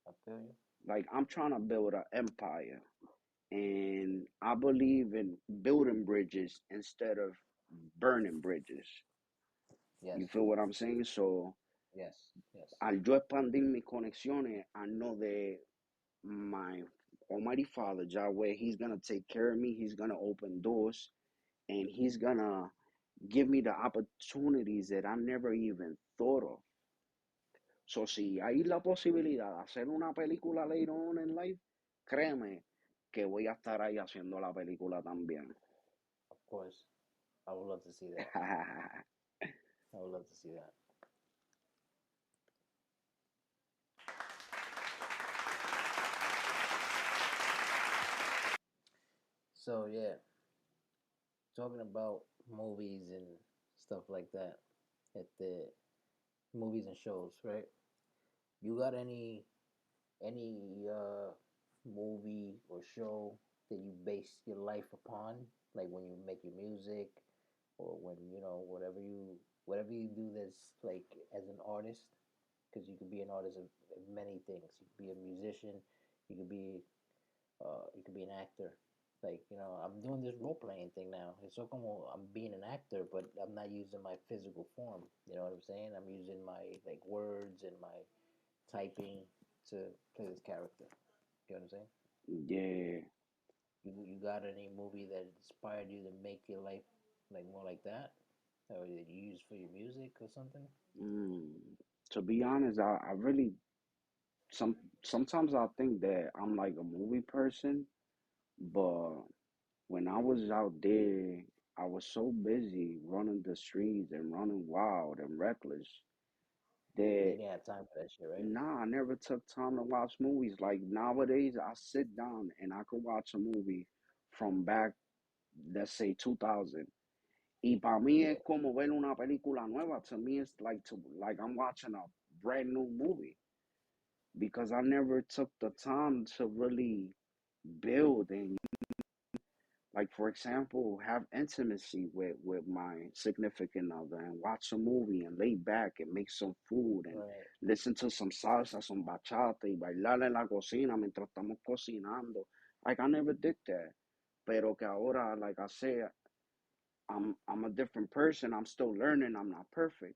I feel you. Like, I'm trying to build an empire. And I believe in building bridges instead of burning bridges. You Yes. feel what I'm saying? So, Yes. Yes. al yo expandir mis conexiones, I know that my Almighty Father, Yahweh, He's going to take care of me. He's going to open doors and He's going to give me the opportunities that I never even thought of. So, si hay la posibilidad de hacer una película later on in life, créeme que voy a estar ahí haciendo la película también. Of course. I would love to see that. I would love to see that. So yeah, talking about movies and stuff like that at the movies and shows, right? You got any movie or show that you base your life upon, like when you make your music or when whatever you do that's like as an artist, because you could be an artist of many things. You could be a musician, you could be an actor. Like, I'm doing this role playing thing now. It's so come I'm being an actor, but I'm not using my physical form. You know what I'm saying? I'm using my like words and my typing to play this character. You know what I'm saying? Yeah. You got any movie that inspired you to make your life like more like that, or that you use for your music or something? Mm. To be honest, I really sometimes I think that I'm like a movie person, but when I was out there, I was so busy running the streets and running wild and reckless That that you didn't have time for that shit, right? nah, I never took time to watch movies. Like nowadays, I sit down and I could watch a movie from back, let's say 2000. Y para mí Yeah, es como ver una película nueva. To me, it's like I'm watching a brand new movie because I never took the time to really build and, like, for example, have intimacy with my significant other and watch a movie and lay back and make some food and right. listen to some salsa, some bachata y bailar en la cocina mientras estamos cocinando. Like, I never did that. Pero que ahora, like I say, I'm a different person. I'm still learning. I'm not perfect.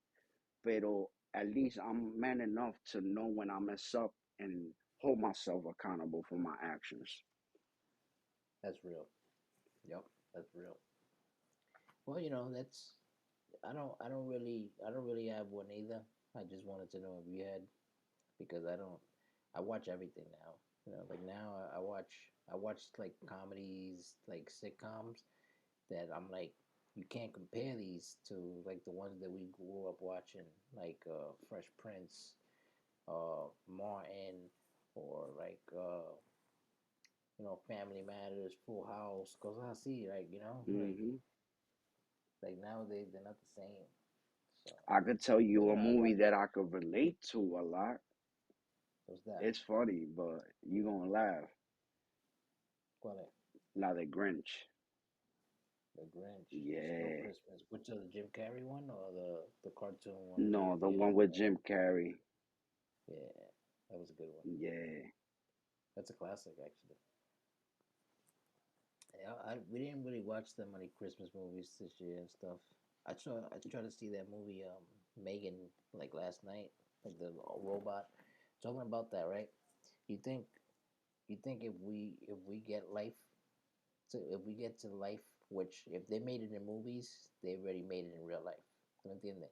Pero at least I'm man enough to know when I mess up and hold myself accountable for my actions. That's real. Yep, that's real. Well, that's I don't really have one either. I just wanted to know if you had, because I watch everything now. Like now I watch like comedies, like sitcoms that I'm like, you can't compare these to like the ones that we grew up watching, like Fresh Prince, Martin, or like Family Matters, Full House. Cause I see, like, like Hmm nowadays they're not the same. So, I could tell but you a I movie watch. that I could relate to a lot. What's that? It's funny, but you gonna laugh. Qual La de Grinch. The Grinch, The Stole Yeah. Christmas. Which is the Jim Carrey one or the cartoon one with No, the the one with Jim Carrey. yeah, that was a good one. Yeah. That's a classic actually. Yeah, we didn't really watch that many Christmas movies this year and stuff. I tried to see that movie Megan like last night, like the robot. Talking about that, right? You think you think if we get life to if we get to life, which if they made it in movies, they already made it in real life. ¿Tú me entiendes?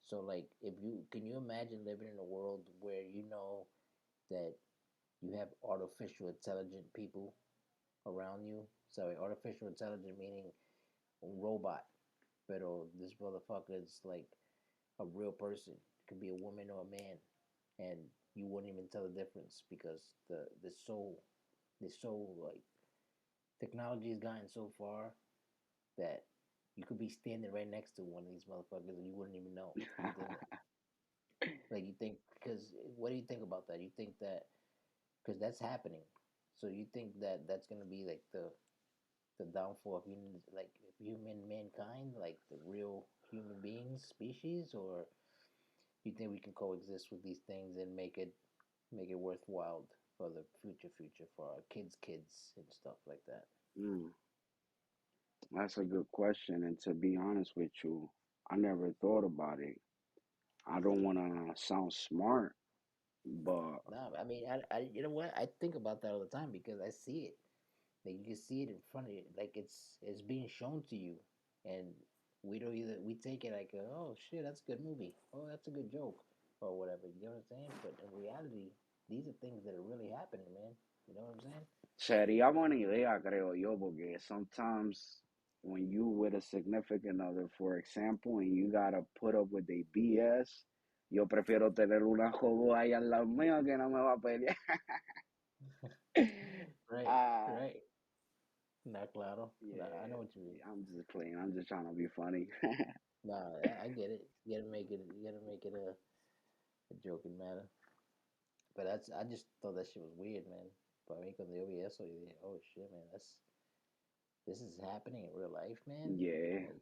So like, if you can you imagine living in a world where that you have artificial intelligent people around you? Sorry, artificial intelligent meaning a robot, pero this motherfucker is like a real person. It could be a woman or a man, and you wouldn't even tell the difference because the so like technology has gotten so far that you could be standing right next to one of these motherfuckers and you wouldn't even know. Like, you think, because what do you think about that? You think that because that's happening, so you think that that's gonna be like the downfall of human mankind, like the real human beings species, or you think we can coexist with these things and make it worthwhile for the future for our kids and stuff like that? Mm, that's a good question. And to be honest with you, I never thought about it. I don't want to sound smart, but No, I mean, you know what? I think about that all the time because I see it. Like, you can see it in front of you, like it's being shown to you, and we take it like, oh shit, that's a good movie. Oh, that's a good joke, or whatever. You know what I'm saying? But in reality, these are things that are really happening, man. You know what I'm saying? sería buena idea, creo yo, porque sometimes when you with a significant other, for example, and you gotta put up with the BS, yo prefiero tener una jobo ahí al lado mío que no me va a pelear. Right, Ah, right. Not claro. Nah, I Yeah, know what you mean. I'm just playing. I'm just trying to be funny. Nah, I get it. You gotta make it a joking matter. But I just thought that shit was weird, man. Para mí cuando yo vi eso, yo dije, oh shit, man, this is happening in real life, man. Yeah, Like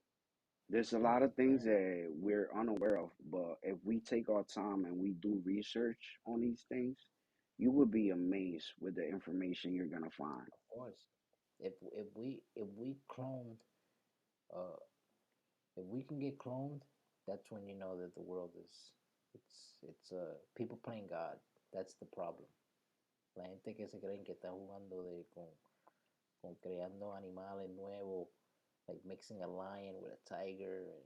there's a lot Jesus, of things man. that we're unaware of, but if we take our time and we do research on these things, you would be amazed with the information you're gonna find. Of course, if we cloned, uh, if we can get cloned, that's when you know that the world is it's people playing God. That's the problem. La gente que se creen que está jugando con creando animales nuevos, like mixing a lion with a tiger and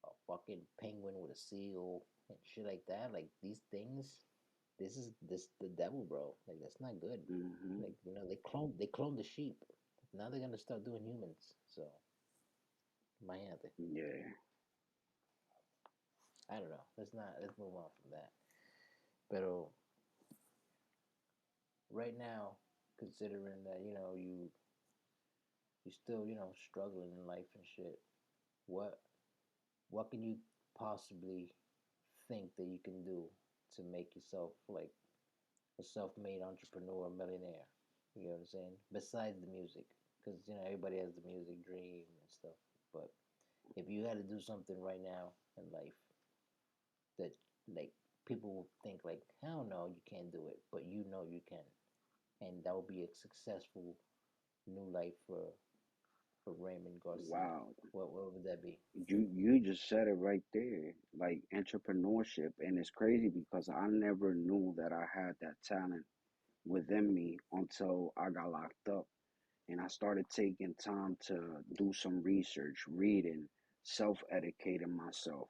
a fucking penguin with a seal and shit like that. Like these things, this the devil, bro. Like that's not good. Hmm. Like they cloned the sheep. Now they're gonna start doing humans. So imagínate. Yeah. I don't know. Let's move on from that. Pero right now, considering that you still struggling in life and shit, what what can you possibly think that you can do to make yourself like a self-made entrepreneur, millionaire? You know what I'm saying? Besides the music, because everybody has the music dream and stuff. But if you had to do something right now in life that like people will think like, hell no, you can't do it, but you know you can, and that would be a successful new life for Raymond Garcia. Wow. What would that be? You just said it right there, like entrepreneurship, and it's crazy because I never knew that I had that talent within me until I got locked up, and I started taking time to do some research, reading, self-educating myself,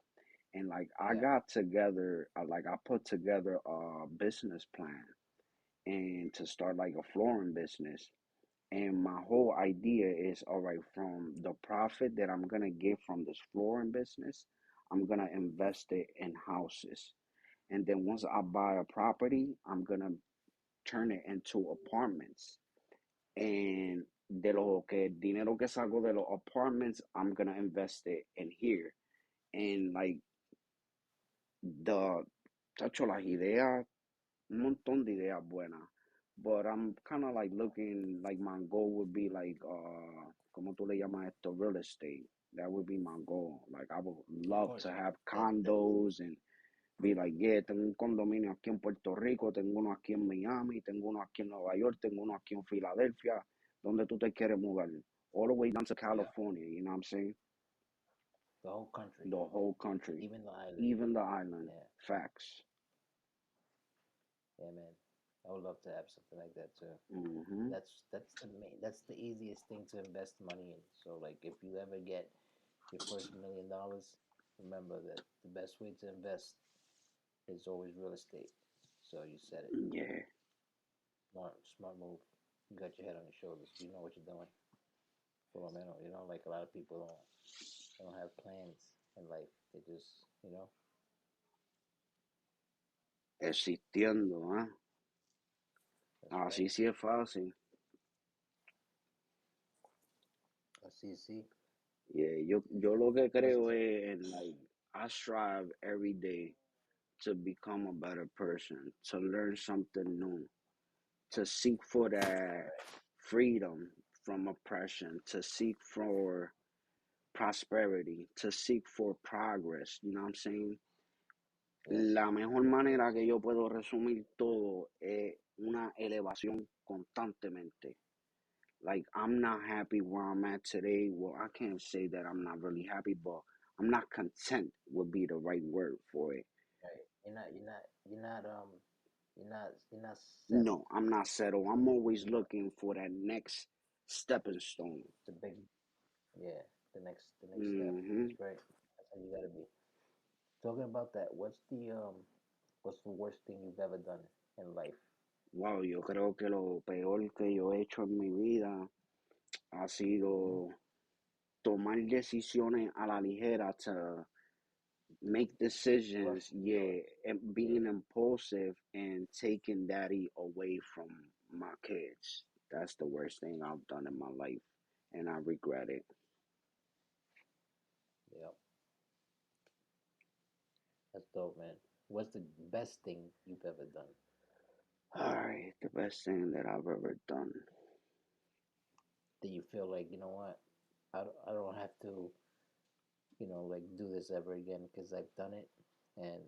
and like I Yeah, got together, like I put together a business plan and to start like a flooring business. And my whole idea is all right, from the profit that I'm gonna get from this flooring business, I'm gonna invest it in houses. And then once I buy a property, I'm gonna turn it into apartments. And de lo que dinero que saco de los apartments, I'm gonna invest it in here. And like the tacho las ideas, un montón de ideas buenas. But I'm kind of like looking, like my goal would be like, ¿cómo tú le llamas esto? Real estate. That would be my goal. Like I would of love to course. have That condos and be like, yeah, tengo un condominio aquí en Puerto Rico, tengo uno aquí en Miami, tengo uno aquí en Nueva York, tengo uno aquí en Filadelfia. ¿Dónde tú te quieres mudar? All the way down to yeah, California, you know what I'm saying? the whole country, The whole country, even the island. even the island. Yeah, Facts. yeah, man. I would love to have something like that too. Hmm. That's the easiest thing to invest money in. So like if you ever get your first $1 million, remember that the best way to invest is always real estate. So you said it. Yeah. Smart move. You got your head on your shoulders. You know what you're doing. For lo menos, like a lot of people don't have plans in life. They just, Existiendo, ¿ah? that's right. Así sí es fácil. Así sí. Yeah, yo lo que What's creo the es en like I strive every day to become a better person, to learn something new, to seek for that right? freedom from oppression, to seek for prosperity, to seek for progress. You know what I'm saying? Yes. La mejor manera que yo puedo resumir todo es una elevación constantemente. Like I'm not happy where I'm at today. Well, I can't say that I'm not really happy, but I'm not content would be the right word for it. Right. You're not settled. No, I'm not settled. I'm always looking for that next stepping stone. The big, yeah, the next step. Hmm. That's great. That's how you gotta be. Talking about that, what's the worst thing you've ever done in life? Wow, yo creo que lo peor que yo he hecho en mi vida ha Hmm. sido tomar decisiones a la ligera to make decisions, Rush into yeah, it. and Yeah. being impulsive and taking daddy away from my kids. That's the worst thing I've done in my life, and I regret it. Yep, that's dope, man. What's the best thing you've ever done All right, the best thing that I've ever done. that you feel like, you know what, I don't have to, like do this ever again because I've done it, and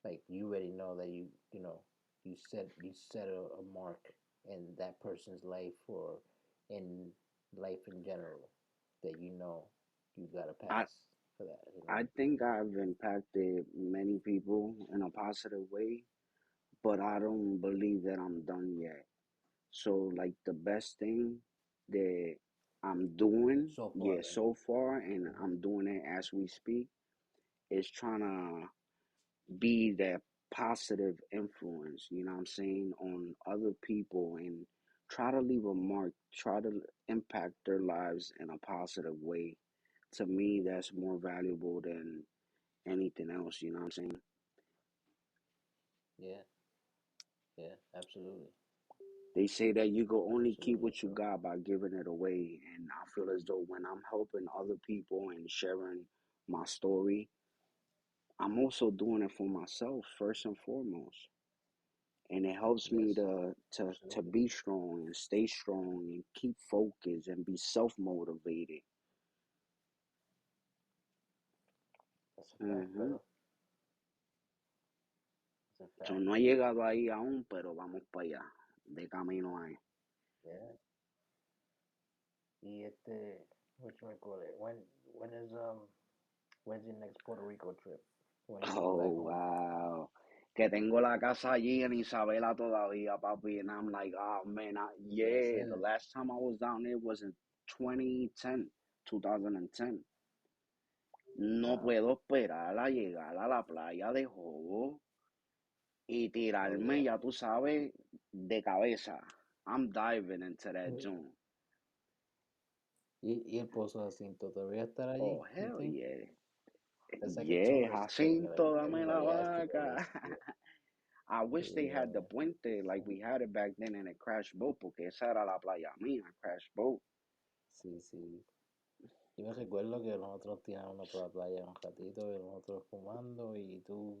like you already know that you set a mark in that person's life or in life in general that you gotta I pass for that. I think I've impacted many people in a positive way, but I don't believe that I'm done yet. So like the best thing that I'm doing, So far, yeah, right? so far, and Hmm. I'm doing it as we speak, is trying to be that positive influence, you know what I'm saying, on other people and try to leave a mark, try to impact their lives in a positive way. To me, that's more valuable than anything else, you know what I'm saying? Yeah, yeah, absolutely, They say that you can only keep absolutely, what you bro. got by giving it away. And I feel as though when I'm helping other people and sharing my story, I'm also doing it for myself first and foremost. And it helps me Yes, to absolutely. be strong and stay strong and keep focused and be self motivated. That's a fact, Hmm. brother. That's a Yo fact. no he llegado ahí aún, pero vamos para allá. De camino ahí. Yeah. What you call it? When is when's your next Puerto Rico trip? When are you coming Oh back home? wow. Que tengo la casa allí en Isabela todavía, papi. And I'm like, oh man, Yes, yeah, the sir. last time I was down there was in 2010, 2010. No Wow. puedo esperar a llegar a la playa de Jobo y Oh tirarme, yeah. ya tú sabes, de cabeza. I'm diving into that joint. Y el Pozo Jacinto todavía estará Oh, allí, you hell think? yeah. That's like a Yeah, tourist thing. Like Jacinto, dame la everybody has to go vaca. there. Yeah, I wish they yeah, had the man. puente like we had it back then and it crashed boat, porque esa era la playa mía, crash boat. Sí, sí. Yo me recuerdo que nosotros tirábamos por la playa un ratito y nosotros fumando y tú,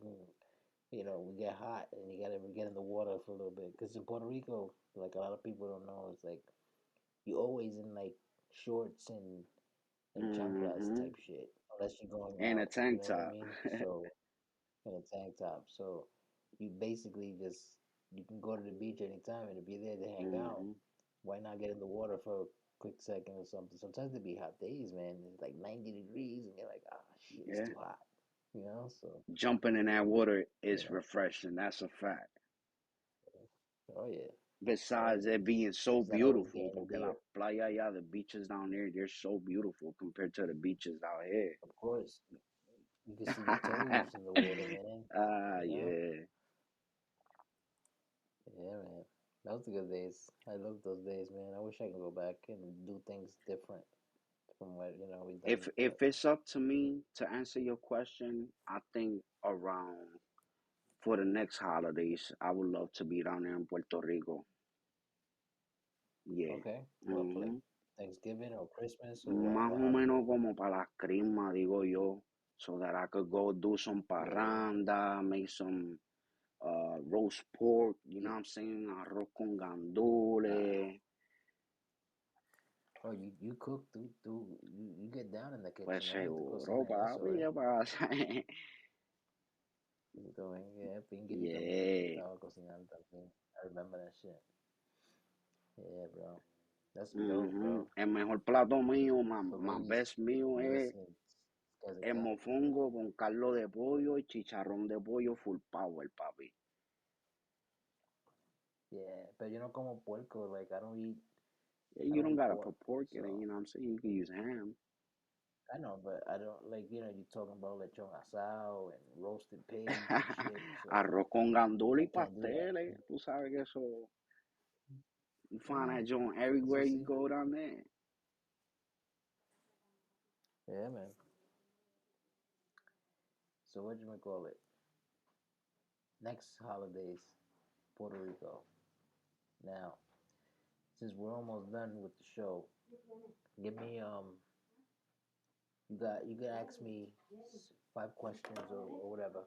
we get hot and you gotta get in the water for a little bit. Because in Puerto Rico, like a lot of people don't know, it's like you always in like shorts and chanclas Hmm. type shit, unless you're going And a out. You tank know what I top. mean? So in a tank top. So you basically you can go to the beach anytime and be there to hang out. Hmm. Why not get in the water for a quick second or something? Sometimes it be hot days, man. It's like 90 degrees, and you're like, ah, shit, it's Yeah. too hot. So Jumping in that water you is know, refreshing. That's a fact. oh yeah, oh Besides yeah. it being so It's not always beautiful, getting porque la there. playa, yeah, the beaches down there, they're so beautiful compared to the beaches out here. Of course, you can see your toes in the water, man. Ah, You know, yeah. yeah, man. That was the good days. I love those days, man. I wish I could go back and do things different from what we done. If it's up to me to answer your question, I think around for the next holidays, I would love to be down there in Puerto Rico. Yeah. Okay, what for like Hmm. Thanksgiving or Christmas or Más what o holiday? menos como para las crismas, digo yo, so that I could go do some Yeah. parranda, make some roast pork, you know You, what I'm saying? Arroz con uh, gandules. oh, you cook, you get down in the Pues kitchen, right? To seguro, cocina y eso, papi, right? ¿qué pasa? You doing, yeah, Pinguito también Yeah. estaba cocinando también. I remember that shit. Yeah, bro. That's dope, Ujú. bro. El mejor plato mío, So más maybe best mío es listen, this guy's a el cat. mofongo con caldo de pollo y chicharrón de pollo full power, papi. Yeah, but you know como puerco, like Yeah, I you don't don't eat gotta pork, put pork in it, so you know what I'm saying? You can use ham. I know, but I don't like you talking about lechon asado and roasted pigs and shit. So Arroz con gandules I y can't do that. pasteles. Tú sabes que eso, you find Yeah, that joint eso everywhere you sí. go down there. Yeah, man. So what you call it? Next holidays, Puerto Rico. Now, since we're almost done with the show, give me you can ask me 5 questions or whatever.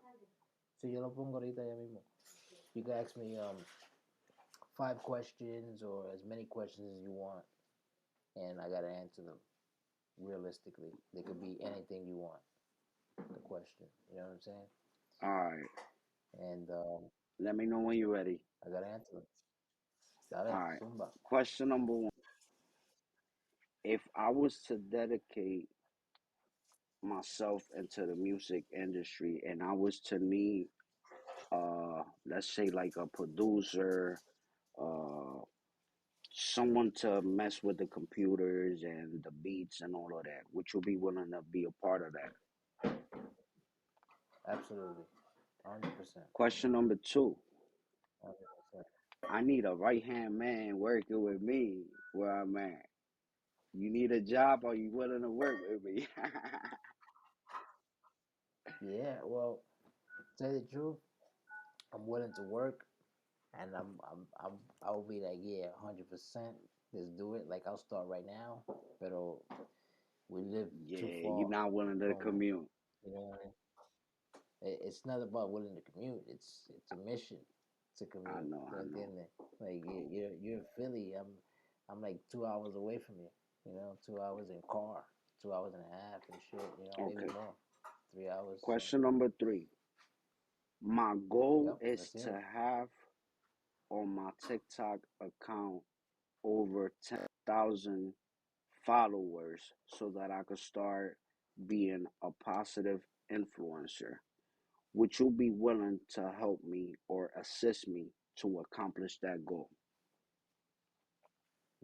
So yo lo pongo ahorita ya mismo. You can ask me 5 questions or as many questions as you want, and I gotta answer them realistically. They could be anything you want. The question, you know what I'm saying? All right. And Let me know when you're ready. I gotta answer them. All Dale, right. zumba. Question number one. If I was to dedicate myself into the music industry and I was to need let's say like a producer, uh someone to mess with the computers and the beats and all of that, would you be willing to be a part of that? Absolutely, 100%, Question number two. 100%. I need a right hand man working with me where I'm at. You need a job, or you willing to work with me? Yeah, well, tell you the truth, I'm willing to work, and I'll be like, yeah, 100%. Let's do it. Like I'll start right now, pero we live too Yeah, you're far not willing to from, commute. you know what I mean? It's not about willing to commute. It's a mission to I commute. know, ¿Tú I know. entiendes? Like you're in Philly. I'm like 2 hours away from you. You know, 2 hours in car, 2 hours and a half and shit. You know, maybe Okay. more, 3 hours. So Question number three. My goal yep, is let's hear to it. have on my TikTok account over 10,000 followers so that I could start being a positive influencer. Would you be willing to help me or assist me to accomplish that goal?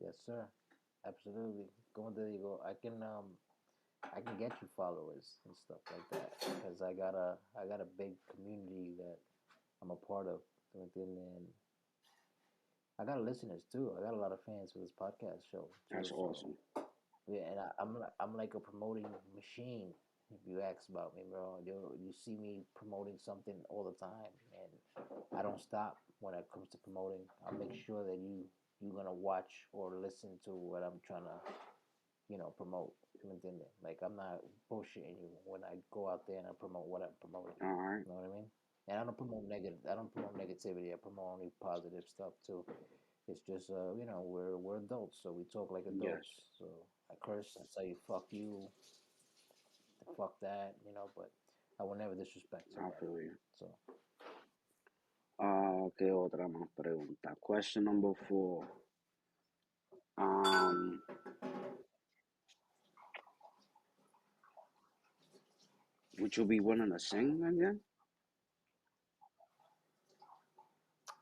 Yes, sir. Absolutely. Como te digo, I can get you followers and stuff like that because I got a big community that I'm a part of. ¿Tú me entiendes? And I got listeners too. I got a lot of fans for this podcast show too. That's So awesome. yeah, and I'm like a promoting machine. If you ask about me, bro, you see me promoting something all the time, and I don't stop when it comes to promoting. I'll make sure that you're gonna watch or listen to what I'm trying to promote. ¿Me entiendes? Like I'm not bullshitting you when I go out there and I promote what I'm promoting. All right. You know what I mean? And I don't promote negative. I don't promote negativity. I promote only positive stuff too. It's just we're adults, so we talk like Yes, adults. So I curse, I say fuck you, fuck that, but I will never disrespect I somebody. feel you. So ¿Qué otra más pregunta? Question number four. Um, would you be willing to sing again?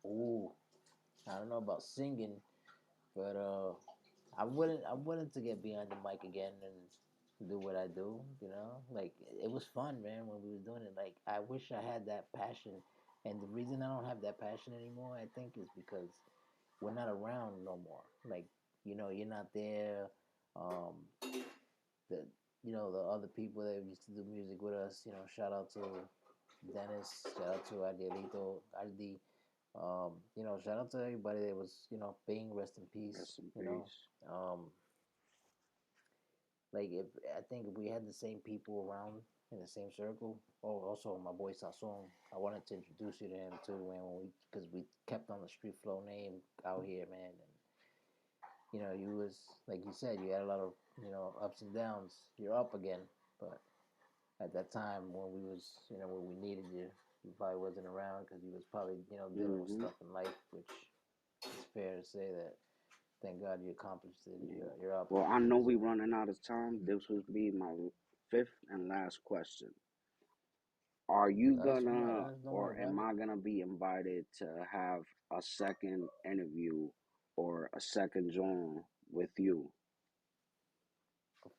ooh, I don't know about singing, but I'm willing to get behind the mic again and do what I do. Like it was fun, man, when we was doing it. Like I wish I had that passion, and the reason I don't have that passion anymore, I think, is because we're not around no more. Like you're not there. Um, the the other people that used to do music with us. Shout out to Dennis. Shout out to Adielito, Aldi. Shout out to everybody that was paying rest in peace. Rest in peace. Um, like if I think if we had the same people around in the same circle. Oh, also my boy Sasson. I wanted to introduce you to him too, man. Because we kept on the street flow name out here, man. And you was like you said, you had a lot of ups and downs. You're up again, but at that time when we was when we needed you, you probably wasn't around because you was probably dealing with Mm-hmm. stuff in life, which it's fair to say that. Thank God you accomplished it. Yeah. You're up Well, now. I know we So running out of time. This would be my fifth and last question. Are you gonna, don't worry or am about it. I gonna be invited to have a second interview or a second join with you?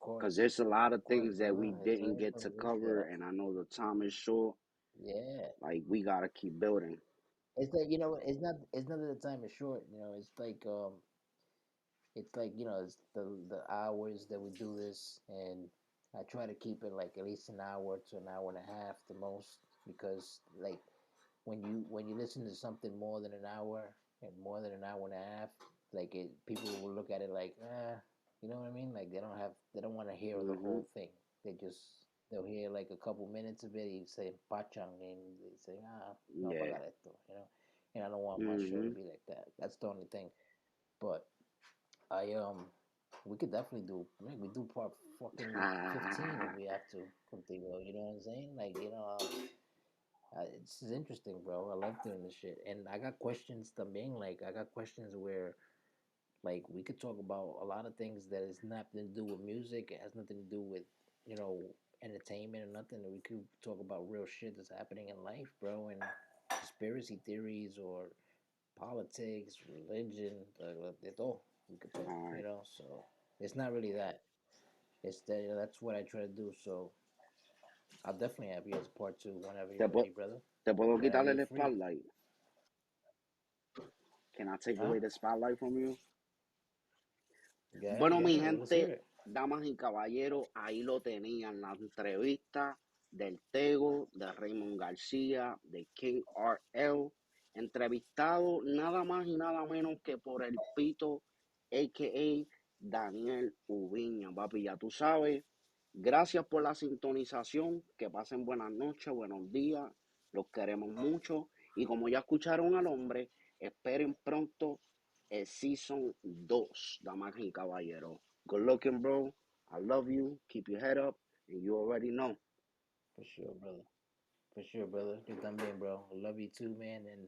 Because there's a lot Of of course, things that we brother. didn't get to cover, and I know the time is short. Yeah. Like, we gotta keep building. It's like it's not that the time is short. It's like it's the hours that we do this, and I try to keep it like at least an hour to an hour and a half the most, because like when you listen to something more than an hour and more than an hour and a half, like people will look at it like, you know what I mean? Like they don't want to hear the Mm-hmm. whole thing. They'll hear like a couple minutes of it. He say pachang, and they say, no Yeah. pagar esto, you know. And I don't want my show to Mm-hmm. be like that. That's the only thing. But I we could definitely do. Like, we do part fucking 15 if we have to. Contigo, you know what I'm saying? Like it's interesting, bro. I love doing this shit, and I got questions también. Like I got questions where like we could talk about a lot of things that is nothing to do with music. It has nothing to do with you know entertainment or nothing. We could talk about real shit that's happening in life, bro, and conspiracy theories or politics, religion, de todo. We could talk, All you right. know. So it's not really that. It's that that's what I try to do. So I'll definitely have you as part two whenever Te, you're po- ready, brother. te puedo Whenever quitarle you're el free. spotlight. Can I take Huh? away the spotlight from you? Go ahead, Bueno, go mi ahead. Let's hear gente, it. damas y caballeros, ahí lo tenían la entrevista del Tego, de Raymond García, de King RL, entrevistado nada más y nada menos que por el Pito, a.k.a. Daniel Ubiña, papi, ya tú sabes. Gracias por la sintonización, que pasen buenas noches, buenos días, los queremos mucho. Y como ya escucharon al hombre, esperen pronto el Season 2, damas y caballeros. Good looking, bro. I love you. Keep your head up. And you already know. For sure, brother. For sure, brother. Yo también, bro. I love you too, man. And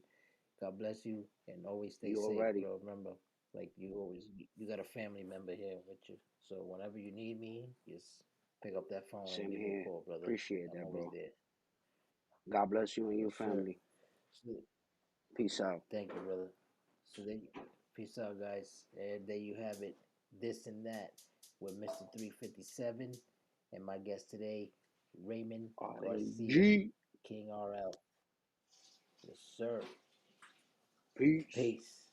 God bless you. And always stay You safe, already. bro. Remember, like you got a family member here with you. So whenever you need me, just pick up that phone and Same give me a here. call, brother. Appreciate I'm that, always bro. there. God bless you and your Yes, sir. family. So, Peace out. thank you, brother. So peace out, guys. And there you have it. This and that with Mr. 357 and my guest today, Raymond Garcia, RAG. King RL. Yes, sir. Peace. Peace.